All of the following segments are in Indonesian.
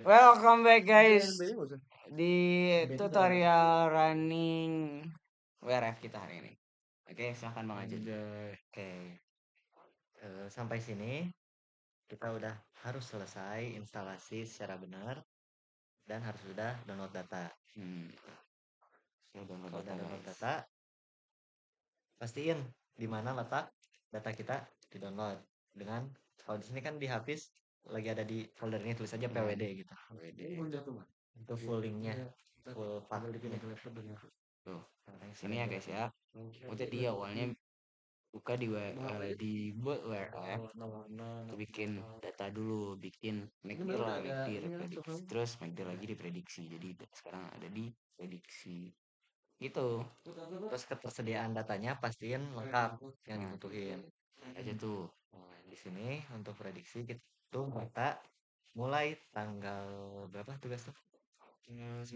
Welcome back guys di tutorial running WRF kita hari ini. Oke, silahkan Bang Ajun. Oke, sampai sini kita udah harus selesai instalasi secara benar dan harus sudah download data. Kalau udah download data, pastiin di mana letak data kita di download. Dengan kalau di sini kan di Hafiz lagi ada di folder ini, tulis aja PWD gitu. Itu full linknya, full pathnya. Tuh, sini ya guys ya. Udah di awalnya buka di WRF, bikin data dulu, bikin McDir lah, McDir prediksi, terus McDir lagi di prediksi. Jadi sekarang ada di prediksi gitu. Terus ketersediaan datanya pastiin lengkap yang dibutuhin. Aja tuh. Nah, di sini untuk prediksi kita tuh data mulai tanggal berapa tugas tuh? 9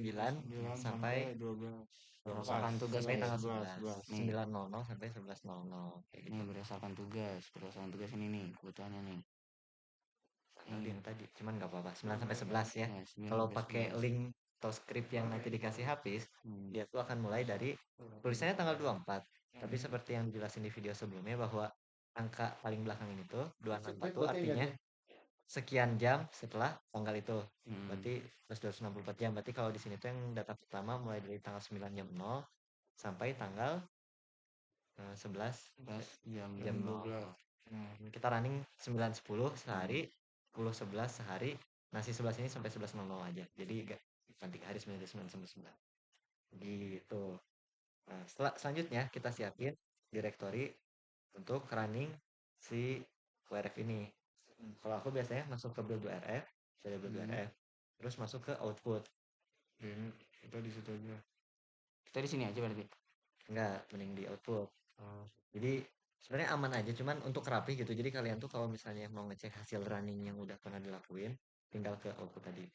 sampai 12. Berdasarkan tugas sampai guys. tanggal 11. Nih. 9.00 sampai 11.00 kayak gitu. Ini berdasarkan tugas ini nih kebutuhannya nih. Yang tadi cuman nggak apa-apa 9 sampai 11 ya. Ya, 9 Kalau sampai pakai 11. link atau script yang nanti dikasih Hafiz, dia tuh akan mulai dari tulisannya tanggal 24. Tapi seperti yang dijelasin di video sebelumnya bahwa angka paling belakang ini tuh 264 tuh artinya sekian jam setelah tanggal itu. Berarti plus 264 jam. Berarti kalau di sini tuh yang data pertama mulai dari tanggal 9 jam 0 sampai tanggal 11 jam 0. Kita running 9.10 sehari, 10.11 sehari. Nasi 11 ini sampai 11.00 aja. Jadi nanti hari 9 sampai 11. Gitu. Nah, selanjutnya kita siapin directory untuk running si WRF ini. Kalau aku biasanya masuk ke build WRF, saya build WRF, terus masuk ke output. Kita di situ aja. Kita di sini aja berarti. Enggak, mending di output. Jadi sebenarnya aman aja, cuman untuk rapi gitu. Jadi kalian tuh kalau misalnya mau ngecek hasil running yang udah pernah dilakuin, tinggal ke output tadi.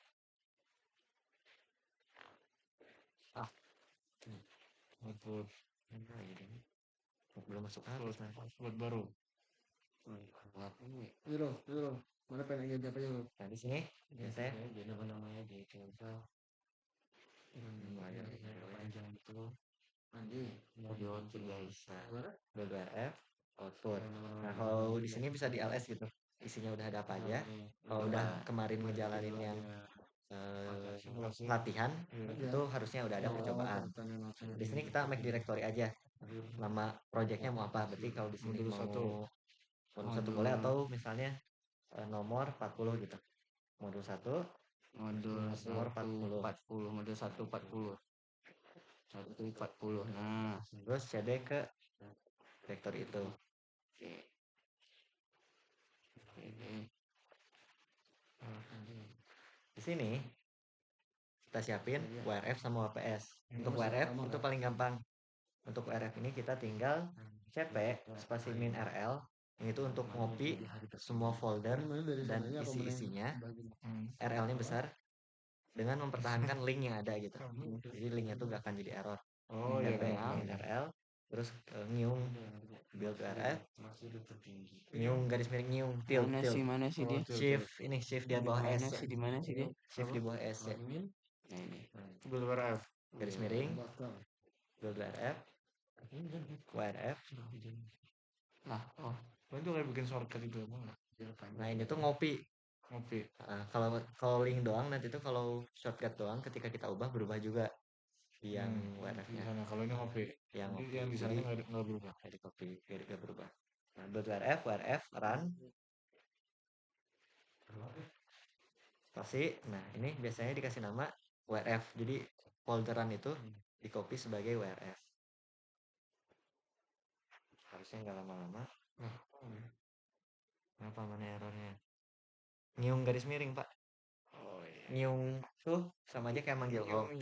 Output. Belum masuk Hafiz man. Output baru. Mana pengen apa ya? Nah di sini biasanya Apa namanya di cancel. Panjang itu. Mau di output guys. build WRF output. Nah kalau di sini bisa di LS gitu. Isinya udah ada apa aja. Kalau udah kemarin ngejalanin yang latihan itu harusnya udah ada percobaan. Di sini kita make directory aja. Nama projectnya mau apa? Berarti kalau di sini mau modul 1 boleh atau misalnya nomor 40 gitu. Modul 1 modul nomor 40, modul 140. Nah, terus cd ke directory itu. Di sini kita siapin WRF sama WPS. Untuk WRF itu paling gampang. Untuk WRF ini kita tinggal cp spasi min rl, yang itu untuk ngopi semua folder dan isi-isinya, rl-nya besar, dengan mempertahankan link yang ada gitu. Jadi linknya tuh gak akan jadi error. cp min rl, terus ngiung build WRF, ngiung garis miring ngiung tilt. Mana sih dia? Shift di bawah S. Di mana sih dia? Shift di bawah S ya. Nah ini. Build WRF garis miring build WRF WRF. Nah, itu kayak bikin shortcut itu apa? Nah ini tuh ngopi. Kalau link doang nanti tuh kalau shortcut doang ketika kita ubah berubah juga yang WRF-nya. Kalau ini ngopi. Yang di sana nggak berubah. Jadi copy, nggak berubah. Nah, build WRF run. Pasti. Nah ini biasanya dikasih nama WRF. Jadi folderan itu di copy sebagai WRF. Harusnya nggak lama-lama. Kenapa mana errornya? Ngiung garis miring pak. Ngiung tuh sama aja kayak manggil home.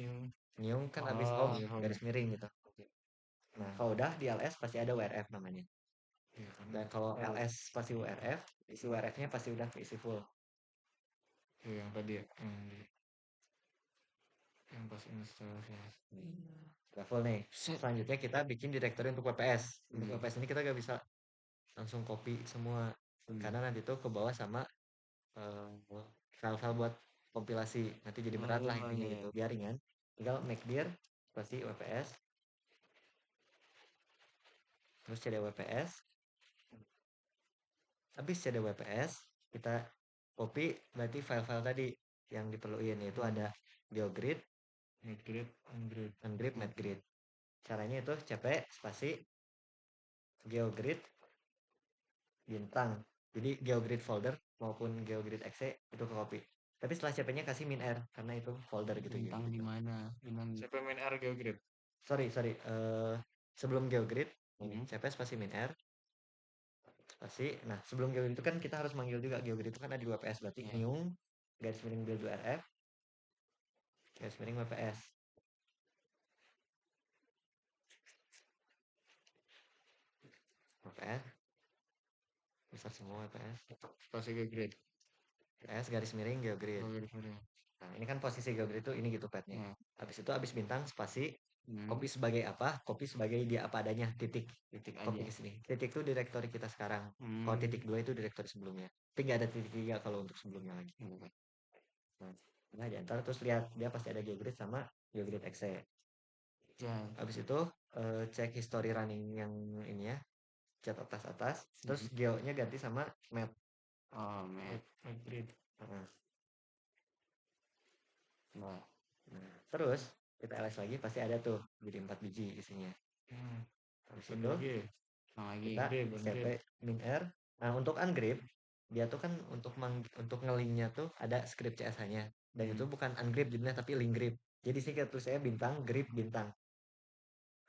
Ngiung kan abis home garis miring gitu. Nah kalau udah di ls pasti ada WRF namanya. Dan kalau ls pasti WRF, isi WRF-nya pasti udah keisi full. Yang tadi ya, yang pas install Udah full nih. Selanjutnya kita bikin directory untuk WPS. Untuk WPS ini kita gak bisa langsung copy semua, karena nanti tuh ke bawah sama file-file buat kompilasi. Nanti jadi berat lah intinya gitu. Biar ringan. Tinggal make dir pasti WPS. Terus CDWPS. Habis CDWPS, kita copy berarti file-file tadi yang diperluin, yaitu ada GeoGrid, Ungrid, MatGrid. Caranya itu cp spasi GeoGrid bintang. Jadi GeoGrid folder maupun GeoGrid exe itu ke copy. Tapi setelah cp-nya kasih min r karena itu folder gitu. Bintang di mana? CP min R GeoGrid. Sorry. Sebelum GeoGrid, cp spasi min r spasi. Nah, sebelum GeoGrid itu kan kita harus manggil juga GeoGrid itu kan ada di WPS, berarti new garis miring build rf garis miring WPS. WPS besar semua WPS. Spasi GeoGrid. WPS garis miring GeoGrid. Nah, ini kan posisi GeoGrid itu ini gitu padnya. Habis itu habis bintang spasi copy sebagai apa? Copy sebagai dia apa adanya, titik copy ke sini. Titik itu direktori kita sekarang. Kalau titik 2 itu direktori sebelumnya. Tapi nggak ada titik 3 kalau untuk sebelumnya lagi. Nah, diantar terus lihat dia pasti ada GeoGrid sama GeoGrid exe. Habis itu cek history running yang ini ya, chat atas. Terus geo-nya ganti sama mat. MatGrid. Nah, terus kita ls lagi pasti ada tuh jadi 4 biji isinya. Habis itu kita cp min r. Nah, untuk ungrip dia tuh kan untuk nge-linknya tuh ada script CSH-nya. Dan itu bukan ungrip jadinya tapi link grip. Jadi sih kita tulis saya bintang grip bintang.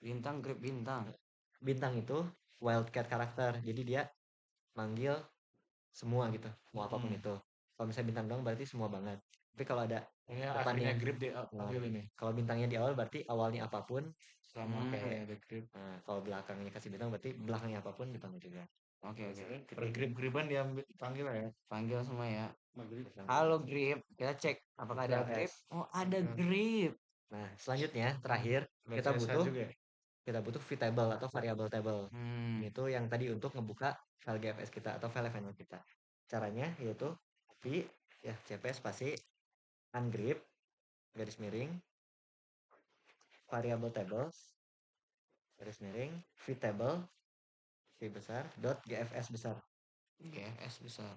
Grip bintang. Bintang itu wildcard karakter. Jadi dia manggil semua gitu, mau apapun itu. Kalau misalnya bintang doang berarti semua banget. Tapi kalau ada depannya grip di awal ini. Kalau bintangnya di awal berarti awalnya apapun Sama kayak ada grip. Nah, kalau belakangnya kasih bintang berarti belakangnya apapun dipanggil juga. Oke. Per grip-gripan dipanggil ya. Panggil semua ya. Halo grip, kita cek apakah ada grip. Oh, ada grip. Nah, selanjutnya terakhir kita butuh vtable atau variable table. Ini tuh yang tadi untuk ngebuka file GFS kita atau file final kita. Caranya yaitu cp spasi ungrip garis miring variable tables garis miring vtable v besar .gfs besar. GFS besar.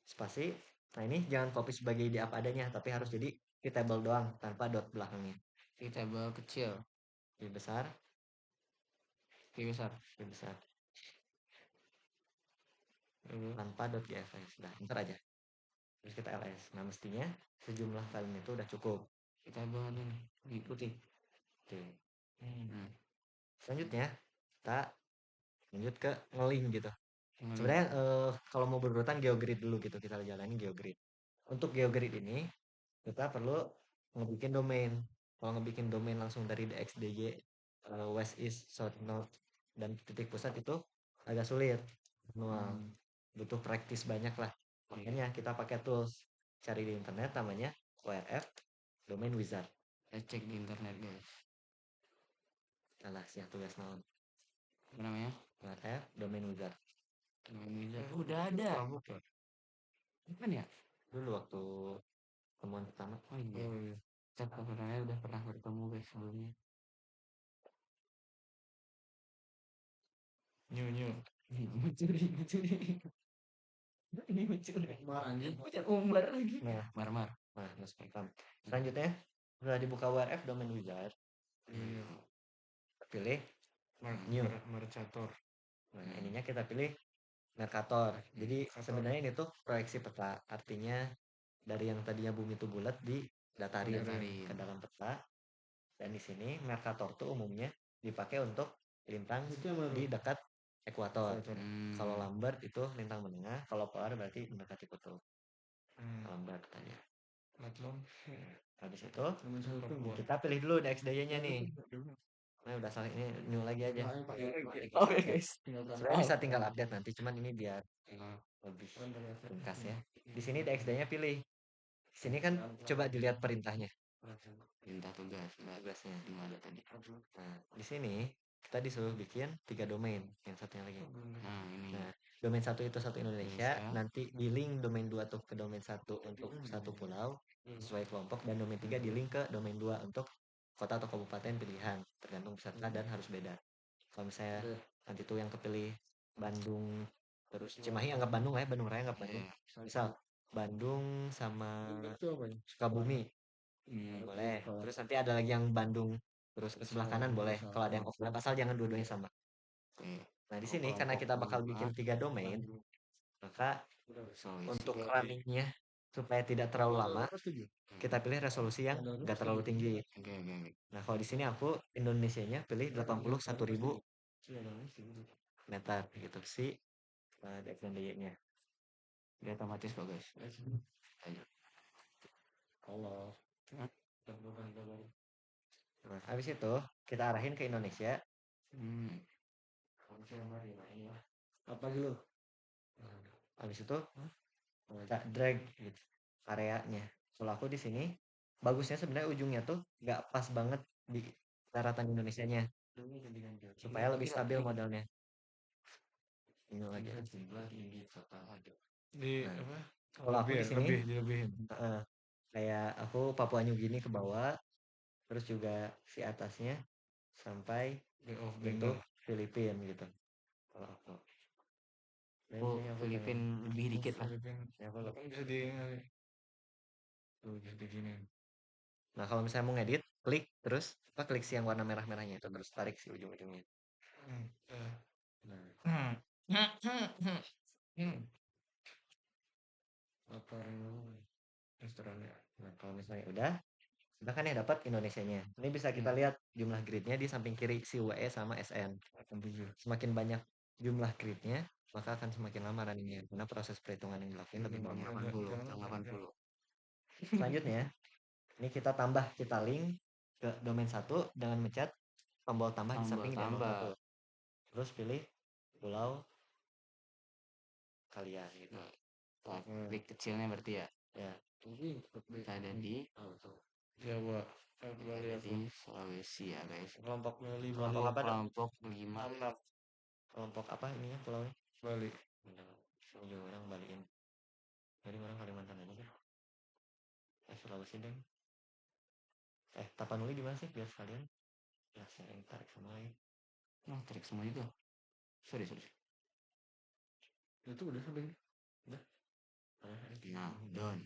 Spasi. Nah, ini jangan copy sebagai di apa adanya, tapi harus jadi vtable doang tanpa dot belakangnya. Vtable kecil. V besar. Tanpa .gfs. Nah, ntar aja. Terus kita ls. Nah, mestinya sejumlah file itu udah cukup. Kita bawa ini diikuti. Oke. Selanjutnya kita lanjut ke nge-link gitu. Sebenarnya kalau mau berurutan GeoGrid dulu gitu, kita jalanin GeoGrid. Untuk GeoGrid ini kita perlu ngebikin domain. Kalau ngebikin domain langsung dari DXDG west east south north dan titik pusat itu agak sulit. Butuh praktis banyak lah. Makanya kita pakai tools, cari di internet namanya ORF Domain Wizard. Kita cek di internet guys. Alah, sih tugas naon. Apa namanya? ORF Domain Wizard. Udah ada. Kapan ya? Dulu waktu temuan pertama. Oh iya. Chat sebenarnya udah pernah bertemu guys sebelumnya. New. Mencuri. Ini mencuri. Punya umbar lagi. Mar. Nah, selanjutnya sudah dibuka WRF Domain Wizard. Pilih New Mercator. Nah, ininya kita pilih Mercator. Jadi sebenarnya ini tuh proyeksi peta. Artinya dari yang tadinya bumi itu bulat didatarin ke dalam peta. Dan di sini Mercator tuh umumnya dipakai untuk lintang di dekat ekuator. Kalau Lambert itu lintang menengah, kalau polar berarti mendekati kutub. Lambert tadi. Habis itu kita pilih dulu DXDY-nya nih. Nah, udah salah ini new lagi aja. Oke guys. Sebenarnya bisa tinggal update nanti, cuman ini biar lebih ringkas ya. Di sini DXD-nya pilih. Di sini kan coba dilihat perintahnya. Perintah tugasnya. Nah, di sini kita disuruh bikin 3 domain, yang satunya lagi. Nah, ini. Nah, domain 1 itu satu Indonesia, Indonesia. nanti di link domain 2 tuh ke domain 1 untuk satu pulau sesuai kelompok, dan domain 3 di link ke domain 2 untuk kota atau kabupaten pilihan, tergantung peserta dan harus beda. Kalau misalnya nanti tuh yang kepilih Bandung terus Cimahi anggap Bandung lah ya, Bandung Raya anggap Bandung. Iya. Misal Bandung sama Sukabumi boleh. Terus nanti ada lagi yang Bandung terus ke sebelah kanan boleh. Kalau ada yang overlap asal jangan dua-duanya sama. Oke. Nah, di sini karena kita bakal bikin 3 domain, maka Sulawesi. untuk runningnya supaya tidak terlalu lama, kita pilih resolusi yang nggak terlalu tinggi. Oke, oke, oke. Nah, kalau di sini aku Indonesianya pilih 81.000 meter gitu sih. Dek dan dy-nya. Dia otomatis kok, guys. Ayo. Allah. Nah, habis itu kita arahin ke Indonesia. Hmm. Apa gitu? Habis itu kita drag gitu areanya. Kalau aku di sini bagusnya sebenarnya ujungnya tuh nggak pas banget di daratan Indonesianya supaya lebih stabil modelnya. Ini lagi. Di Nah, apa? kalau aku di sini dilebihin. kayak aku Papua New Guinea ke bawah, terus juga si atasnya sampai Bay of bentuk Bengal. Filipina gitu. Kalau aku. Dan Oh, ini aku Filipin lebih dikit lah. Filipin. Ya, aku Kan bisa di tuh bisa diginiin. Nah, kalau misalnya mau ngedit, klik terus klik si yang warna merah-merahnya itu terus tarik si ujung-ujungnya. Nah, Apa restorannya? nah, kalau misalnya udah kan ya dapat Indonesianya. Ini bisa kita lihat jumlah gridnya di samping kiri si WE sama SN. Semakin banyak jumlah gridnya, maka akan semakin lama runningnya karena proses perhitungan yang dilakukan lebih banyak. 80. Selanjutnya, ini kita link ke domain 1 dengan mencet tombol tambah di samping di Tambah. 1. Terus pilih pulau kalian gitu. Nah, klik kecilnya berarti ya. Ya. Kita ada di Jawa. di Sulawesi ya, guys. Kelompoknya Kelompok apa dong? Kelompok 5. Kelompok apa ininya pulaunya? Bali. Ini orang Baliin. Jadi orang Kalimantan aja kan? Sulawesi deh. Tapanuli di mana sih biar sekalian? Ya, saya yang tarik semua lagi. Oh, tarik semua juga. Sorry. Itu udah sampai. Udah. Nah, down.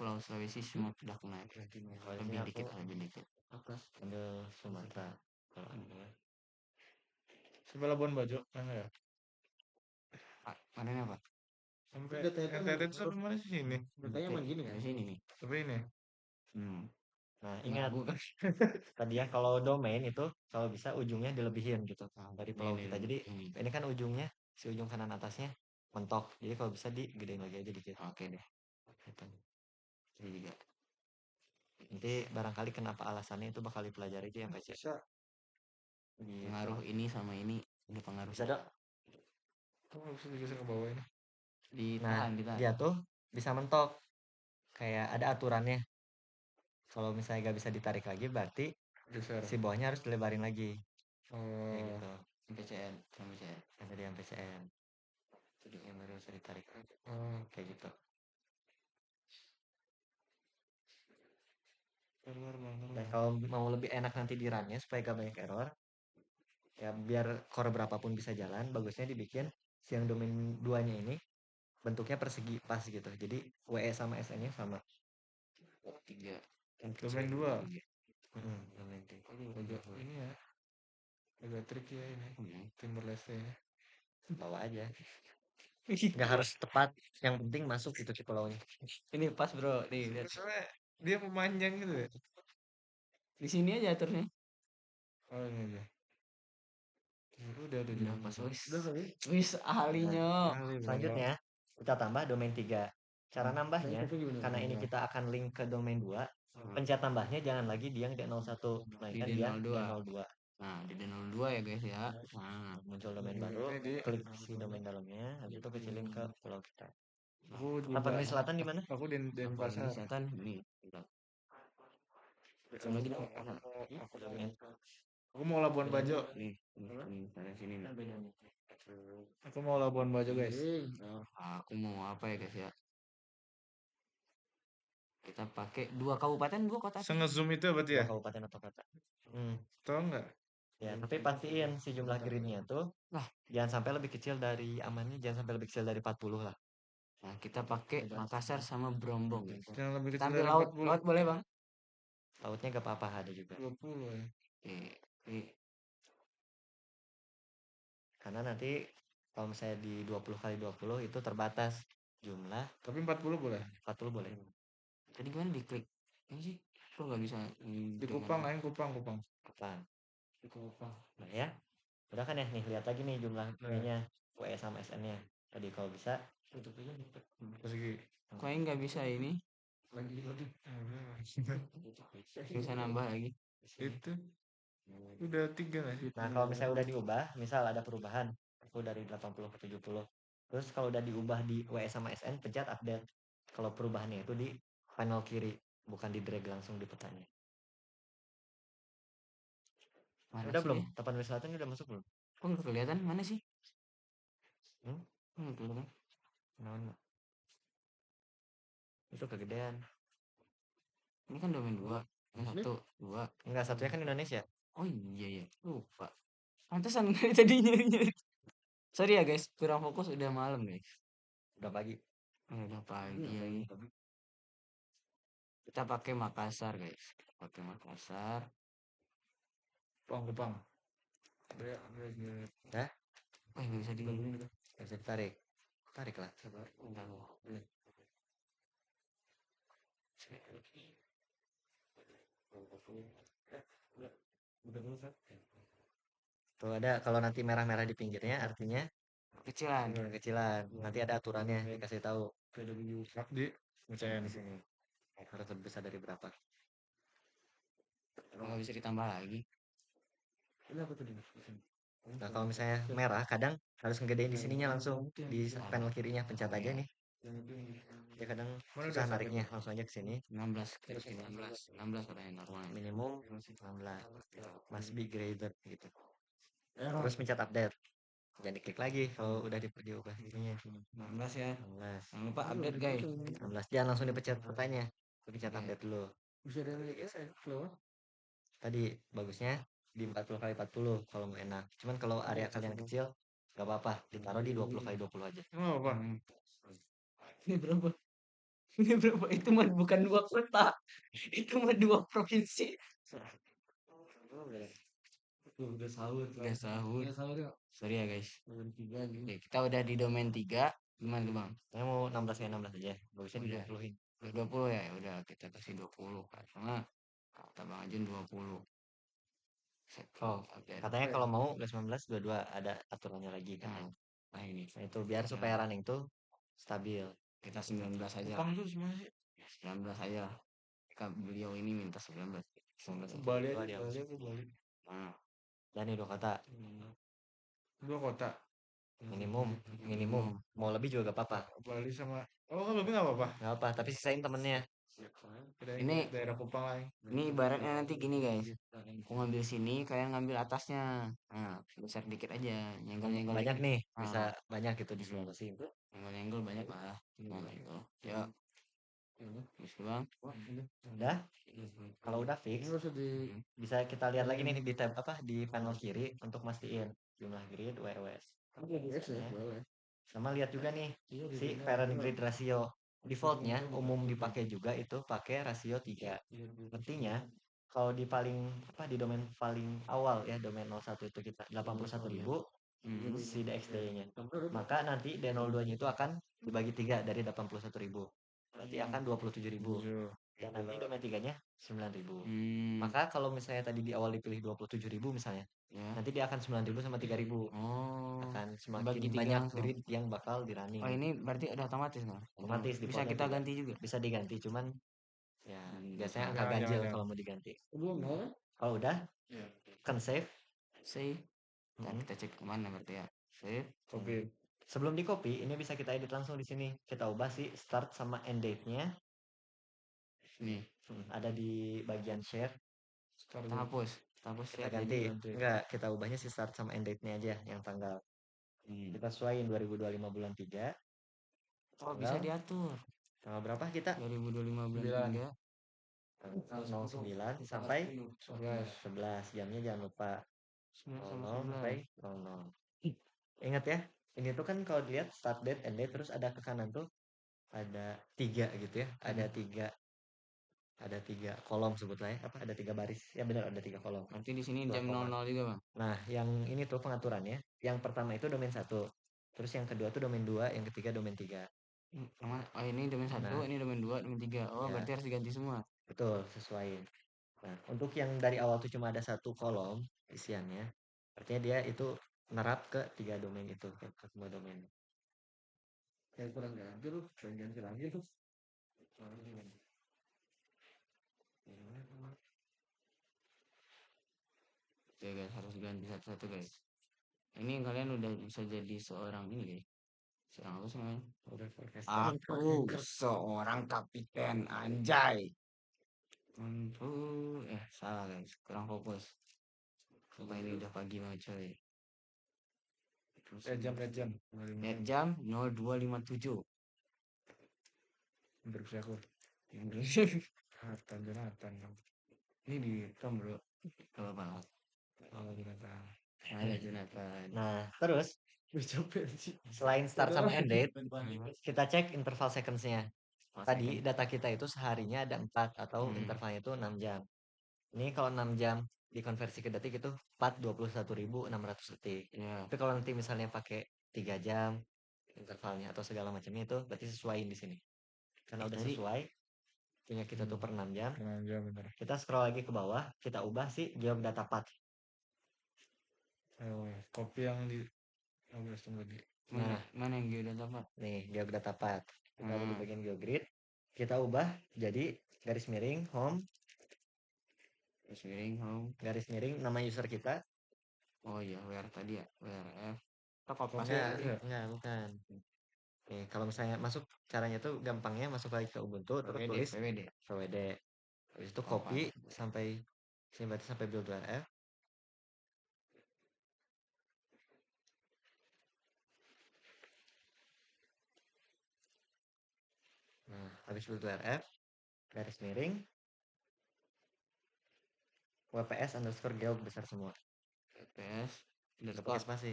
Pulau Sulawesi semua sudah kena. Lebih dikit. Atas ada Sumatera. Kalau ini ya. Sampai Labuan Bajo, enggak ya? Mana apa? Sampai NTT itu sampai mana sih ini? Bertanya main gini kan? Di sini nih. Sampai ini. Nah, ingat tadi ya kalau domain itu kalau bisa ujungnya dilebihin gitu dari pulau kita. Jadi ini kan ujungnya si ujung kanan atasnya mentok. Jadi kalau bisa digedein lagi aja dikit. Oke deh. Gitu. Ini juga. Nanti barangkali kenapa alasannya itu bakal dipelajari di MPC. Bisa. Pengaruh ini sama ini ada pengaruh. Bisa dong. Kamu bisa digeser ke bawah ini. Ditahan. Dia tuh bisa mentok. Kayak ada aturannya. Kalau misalnya gak bisa ditarik lagi berarti Geser. si bawahnya harus dilebarin lagi. Kayak Oh. gitu. MPCN. Ada di MPCN. Jadi yang baru bisa ditarik. Kayak gitu. Dan kalau mau lebih enak nanti di runnya supaya gak banyak error, ya biar core berapapun bisa jalan, bagusnya dibikin si yang domain 2-nya ini bentuknya persegi pas gitu. Jadi WE sama SN-nya sama. 3. Domain 2. Domain 3. Agak ini ya. Agak tricky ya ini. Timur Leste ya. Bawa aja. Nggak harus tepat, yang penting masuk gitu si pulaunya. Ini pas bro, nih lihat. Soalnya dia memanjang gitu ya. Di sini aja aturnya. Oh ini aja. Udah Pas wis ahlinya. Selanjutnya kita tambah domain 3. Cara nambahnya karena ini kita akan link ke domain 2, pencet tambahnya jangan lagi di yang D01, melainkan Di dia D02. D02. Nah, di D02 ya guys ya. Nah, Muncul domain baru, klik si domain dalamnya, habis itu kecilin ke pulau kita. Aku juga. Tapanuli Selatan di mana? Aku di Denpasar. Selatan ini. Lagi dong. Domain Aku mau Labuan Bajo. Nih, ada sini nih. Aku mau Labuan Bajo guys. Aku mau apa ya guys ya? Kita pakai 2 kabupaten 2 kota. Nge-zoom itu berarti Dua ya? kabupaten atau kota. Tahu nggak? Ya, tapi pastiin si jumlah gridnya tuh Lah. jangan sampai lebih kecil dari amannya, jangan sampai lebih kecil dari 40 lah. Nah, kita pakai Makassar sama Brombong guys. Jangan lebih Kita kecil ambil dari laut, 40. laut boleh bang? Lautnya gak apa-apa, ada juga. 20 ya. Oke. Karena nanti kalau misalnya di 20 kali 20 itu terbatas jumlah. Tapi 40 boleh. 40 boleh. Tadi gimana diklik? Ini sih, kok nggak bisa? Di Kupang, ayo Kupang. Kupang. Di Kupang. Nah ya, udah kan ya, nih lihat lagi nih jumlahnya, WE sama SN-nya. Tadi kalau bisa. Persegi. Kok nggak bisa ini? Lagi. Bisa nambah lagi. Itu. Udah 3 nggak sih? Nah kalau misalnya udah diubah, misal ada perubahan, aku dari 80 ke 70. Terus kalau udah diubah di WE sama SN, pencet update. Kalau perubahannya itu di panel kiri, bukan di drag langsung di petanya. Mana Udah sih belum? dia? Tapanuli Selatan udah masuk belum? Kok nggak kelihatan? Mana sih? Nggak kelihatan. Kenapa? Itu kegedean. Ini kan domain 2. Yang 1, 2. Enggak, satunya kan Indonesia. Oh iya. Lupa. Pantesan tadi nyari. Sorry ya guys, kurang fokus udah malam guys. Udah pagi. Udah pagi lagi. Kita pakai Makassar guys. Pakai Makassar. Kupang. Dah? Nggak bisa di. Bisa ditarik. Tarik lah. Enggak. Tuh ada, kalau nanti merah-merah di pinggirnya artinya Kecilan. kecilan. Nanti ada aturannya dikasih tahu. Di MCN. Di sini. Harus lebih besar dari berapa? Nggak bisa ditambah lagi. Nah kalau misalnya merah, kadang harus ngegedein di sininya langsung di panel kirinya, pencet aja nih. Ya kadang susah nariknya, langsung aja ke sini. 16 katanya normal. Minimum 16. Must be greater gitu. Terus pencet update. Jangan diklik lagi kalau udah diubah ininya. 16 ya. 16. Jangan lupa update guys. 16. Jangan langsung dipencet petanya. Pencet update dulu. Bisa dari Tadi bagusnya di 40 kali 40 kalau mau enak. Cuman kalau area kalian kecil nggak apa-apa, ditaruh di 20 kali 20 aja. Emang apa? Ini berapa? Itu mah bukan 2 kota. Itu mah 2 provinsi. Udah sahur. ya. Sorry ya guys. Oke, kita udah di domain 3. Gimana tuh bang? Saya mau 16 kali 16 aja. Bagusnya di Udah. 20-in. Udah 20 ya. Udah kita kasih 20 karena kata Bang Ajun 20. Oh, katanya kalau mau plus 19 22 ada aturannya lagi kan. Nah ini. Nah itu biar supaya running tuh stabil. Kita 19 aja. Kupang tuh semuanya 19 aja. Beliau ini minta 19. Bali aja. Bali. Nah, Dan nih 2 kota. 2 kota. Minimum. Mau lebih juga gak apa-apa. Bali sama. Oh lebih nggak apa-apa. Gak apa, tapi sisain temennya. Ini daerah Kupang lain. Ini ibaratnya nanti gini guys. Aku ngambil sini, kalian ngambil atasnya. Nah, besar dikit aja. Nyenggol-nyenggol Banyak dikit. nih, bisa banyak gitu di sebelah sini. Nyenggol-nyenggol banyak lah. Nah, gitu. Ya. Bisa bang. Udah? Kalau udah fix, bisa kita lihat lagi nih di tab apa di panel kiri untuk mastiin jumlah grid WWS. Sama lihat juga nih si parent grid ratio. Defaultnya umum dipakai juga itu pakai rasio 3. Artinya kalau di paling apa di domain paling awal ya domain 01 itu kita 81.000 si DXD-nya. Maka nanti D02-nya itu akan dibagi 3 dari 81.000. Berarti akan 27.000. Dan nanti domain 3-nya 9.000. Maka kalau misalnya tadi di awal dipilih 27.000 misalnya, nanti dia akan 9.000 sama 3.000. Akan semakin banyak grid yang bakal di running. Oh ini berarti udah otomatis nggak? Otomatis Bisa kita ganti juga. Bisa diganti, cuman ya biasanya angka ganjil kalau mau diganti. Kalau udah, kan save. Nah, kita cek kemana berarti ya? Save. Oke. Sebelum di copy, ini bisa kita edit langsung di sini. Kita ubah sih start sama end date-nya. Nih. Ada di bagian share. Kita hapus. hapus Kita save ganti. ganti. Enggak, kita ubahnya si start sama end date-nya aja yang tanggal. Kita sesuaiin 2025 bulan 3. Oh, bisa diatur. Tanggal berapa kita? 2025 bulan 9. 3. Tanggal 09 sampai 11. Jamnya jangan lupa 00 sampai 00. Ingat ya, ini tuh kan kalau dilihat start date, end date, terus ada ke kanan tuh ada 3 gitu ya. Ada tiga kolom sebutlah ya. Apa? Ada 3 baris. Ya benar, ada 3 kolom. Nanti di sini Dua jam koma. 00 juga, Bang. Nah, yang ini tuh pengaturannya. Yang pertama itu domain 1. Terus yang kedua tuh domain 2, yang ketiga domain 3. Yang mana? Oh, ini domain 1, Nah, ini domain 2, domain 3. Oh, ya, berarti harus diganti semua. betul, sesuaiin. Nah, untuk yang dari awal tuh cuma ada 1 kolom isiannya, artinya dia itu nerap ke 3 domain itu, ke semua domain. Kayak kurang ganti lu, ganti lagi lu. Oke guys, harus ganti satu-satu guys. Ini kalian udah bisa jadi seorang ini guys. Seorang apa sih namanya? Aku seorang kapiten anjay. Salah guys, kurang fokus. Supaya ini udah pagi banget coy. Lihat jam. Lihat jam 02.57. Hampir bisa aku. Jonathan. Ini direkam bro. Kalau banget. Oh, Jonathan. Ada Jonathan. Nah, terus selain start sama end date, kita cek interval seconds-nya. Tadi data kita itu seharinya ada 4 atau intervalnya itu 6 jam. Ini kalau 6 jam dikonversi ke detik itu 421.600 detik. Ya. Tapi kalau nanti misalnya pakai 3 jam intervalnya atau segala macamnya itu berarti sesuaiin di sini. Karena udah Tadi- sesuai punya kita tuh per 6 jam. 6 jam bener. Kita scroll lagi ke bawah, kita ubah sih geodata path. Ayo, kopi yang di 15 tunggu di. Mana yang dia udah dapat? Nih, geodata path. Kita ada di bagian geogrid. Kita ubah jadi garis miring home, Garis miring home. garis miring nama user kita. Oh iya, where tadi ya? WRF. Kita copy paste Enggak, bukan. Nih, kalau misalnya masuk caranya tuh gampangnya masuk lagi ke Ubuntu terus VWD, tulis VWD. VWD. Habis itu copy sampai sini berarti sampai build WRF. Nah, habis build WRF garis miring WPS underscore geog besar semua. WPS Nggak pakai spasi.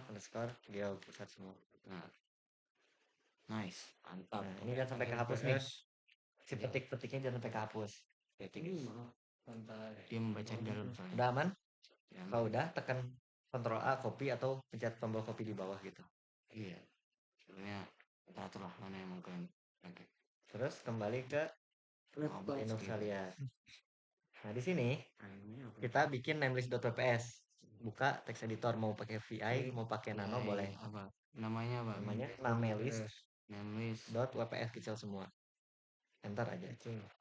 underscore Geog besar semua. Nah, nice, mantap. Nah, ini jangan sampai kehapus nih. Si petik-petiknya jangan sampai kehapus. Dia membaca di dalam soalnya. Udah aman? Ya, Kalau udah tekan Ctrl A copy atau pencet tombol copy di bawah gitu. iya. Sebenarnya kita atur lah mana yang mau kalian pakai. Terus kembali ke Linux kalian. Nah, di sini kita bikin namelist.wps. Buka text editor mau pakai VI, mau pakai Nano boleh. Apa? Namanya apa? Namanya namelist.wps kecil semua. Enter aja.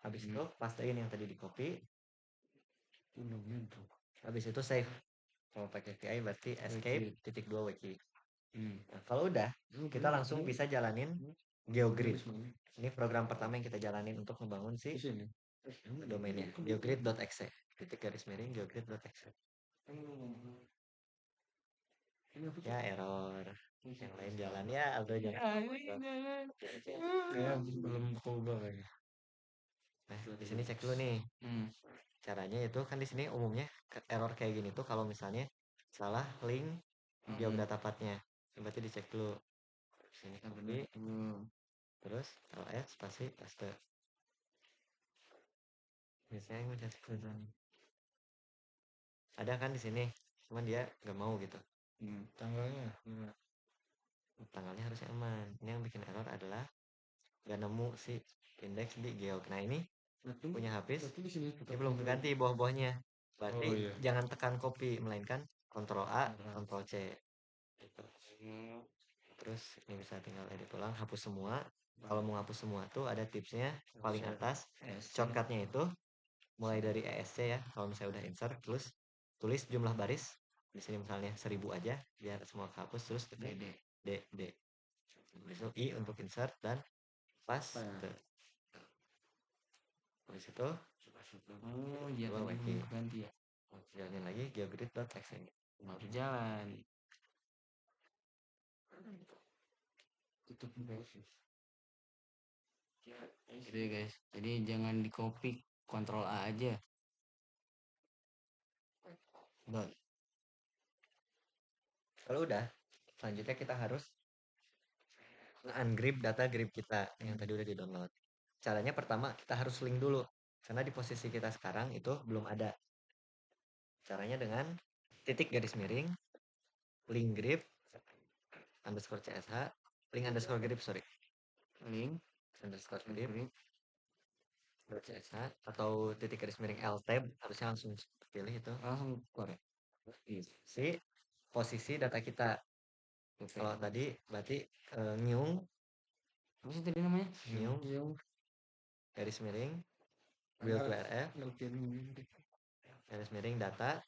Habis itu pastein yang tadi di copy. Habis itu save. Kalau pakai VI berarti escape titik 2 wiki. Nah, kalau udah kita langsung bisa jalanin GeoGrid. Ini program pertama yang kita jalanin untuk membangun si domainnya geogrid.exe titik garis miring geogrid.exe. Ya error. Yang lain jalan ya Aldo jangan. Kayak belum coba lagi. Nah, di sini cek dulu nih. Caranya itu kan di sini umumnya error kayak gini tuh kalau misalnya salah link geodata path-nya. Berarti dicek dulu. Sini copy. Terus ls spasi paste. Biasanya gue cari tulisan. Ada kan di sini, cuman dia nggak mau gitu. Tanggalnya Tanggalnya harusnya aman. Ini yang bikin error adalah nggak nemu si indeks di geog. Nah ini punya habis. Ini belum keganti bawah-bawahnya. Berarti jangan tekan copy, melainkan Ctrl A, Ctrl C. Gitu. Terus ini bisa tinggal edit ulang, hapus semua. Kalau mau hapus semua tuh ada tipsnya paling atas. Shortcutnya itu mulai dari ESC ya. Kalau misalnya udah insert, terus tulis jumlah baris. Di sini misalnya 1000 aja, biar semua kehapus. Terus D. Habis itu I untuk insert dan paste. Habis itu oh iya tadi ganti ya. Jalanin lagi geogrid.exe. baru jalan. Tutup guys. Gitu ya guys. Jadi jangan di copy, Ctrl A aja. Dot. Kalau udah, selanjutnya kita harus nge-ungrip data grip kita yang tadi udah di-download. Caranya pertama kita harus link dulu. Karena di posisi kita sekarang itu belum ada. Caranya dengan titik garis miring, link grip, underscore CSH, link underscore grip, sorry. Link Underscore grip, grip. CSH, atau titik garis miring L tab, harusnya langsung pilih itu. Langsung keluar ya. Si posisi data kita. Kalau tadi berarti nyung, Apa sih tadi namanya? nyung, garis miring, build WRF, garis miring data,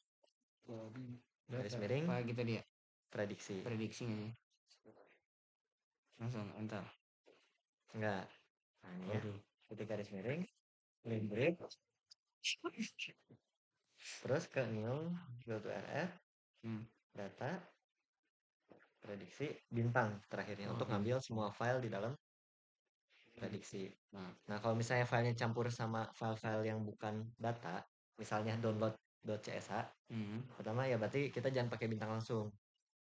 garis miring, Apa gitu dia? prediksi. Prediksi aja. Langsung enter. Enggak. Nah, ini ya. Titik garis miring, link grip, terus ke nyung, build WRF, data, prediksi, bintang terakhirnya untuk ngambil semua file di dalam prediksi. Nah, kalau misalnya filenya campur sama file-file yang bukan data, misalnya download.csh, pertama ya berarti kita jangan pakai bintang langsung.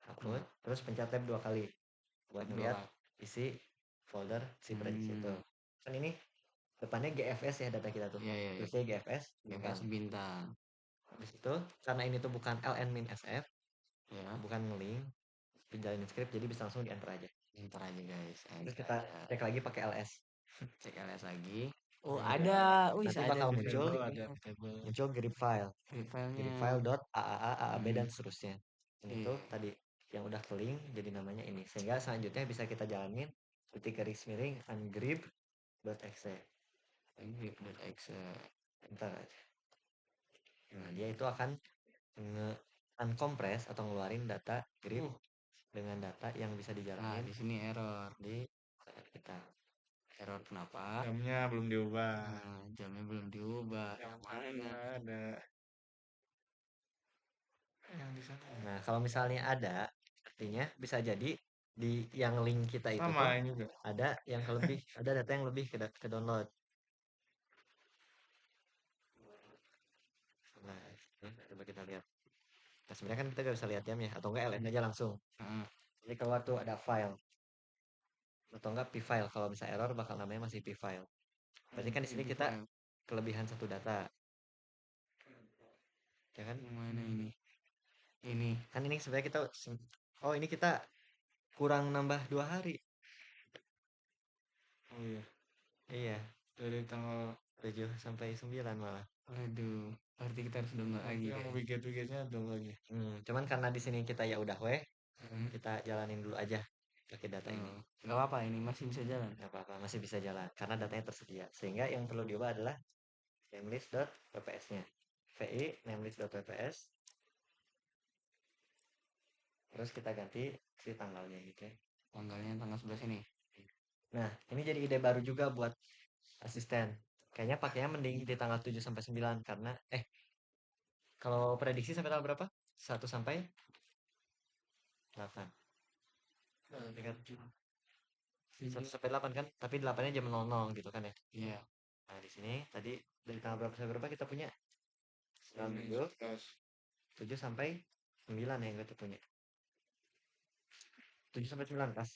Upload, terus pencet tab 2 kali buat ngeliat isi folder si prediksi itu. Kan ini depannya GFS ya data kita tuh. Terusnya GFS, bintang. Habis itu karena ini tuh bukan ln-sf, bukan nge-link, dijalanin script, jadi bisa langsung di enter aja. Enter aja guys. Terus kita cek lagi pakai ls. Cek ls lagi. Oh ada. Nanti bakal muncul grip file. Grip file .aaa dan seterusnya. Ini tuh tadi yang udah ke link jadi namanya ini. Sehingga selanjutnya bisa kita jalanin titik garis miring ungrip.exe. Ungrip.exe. Bentar aja. Nah, dia itu akan uncompress atau ngeluarin data grip dengan data yang bisa dijalanin. Nah, di sini error di kita. Error kenapa? Jamnya belum diubah. Jamnya belum diubah. Yang mana ada? Yang di sana. Nah, kalau misalnya ada, artinya bisa jadi di yang link kita itu sama tuh juga. ada yang lebih, ada data yang lebih ke download. Nah, coba kita lihat. Nah, sebenarnya kan kita gak bisa lihat jamnya, atau enggak LN aja langsung. Jadi keluar tuh ada file, atau enggak p-file. Kalau misalnya error bakal namanya masih p-file. Berarti kan di sini kita kelebihan satu data. Ya kan? Mana ini? Ini kan ini sebenarnya kita ini kita kurang nambah 2 hari. Oh iya. Iya. Dari tanggal 7 sampai 9 malah. Aduh, berarti kita harus download lagi yang widget-widgetnya download lagi. Cuman karena di sini kita ya udah kita jalanin dulu aja pakai data ini. Nggak apa-apa, ini masih bisa jalan. Nggak apa-apa, masih bisa jalan karena datanya tersedia. Sehingga yang perlu diubah adalah namelist.wps-nya. vi namelist.wps. Terus kita ganti si tanggalnya gitu ya. Tanggalnya tanggal 11 ini. Nah, ini jadi ide baru juga buat asisten. Kayaknya pakainya mending di tanggal 7 sampai 9 karena kalau prediksi sampai tanggal berapa? 1 sampai 8. 1 sampai 8 kan? Tapi 8-nya jam 00 gitu kan ya? Iya. Nah, di sini tadi dari tanggal berapa sampai berapa kita punya? 7 sampai 9 ya yang kita punya. 7 sampai 9 pas.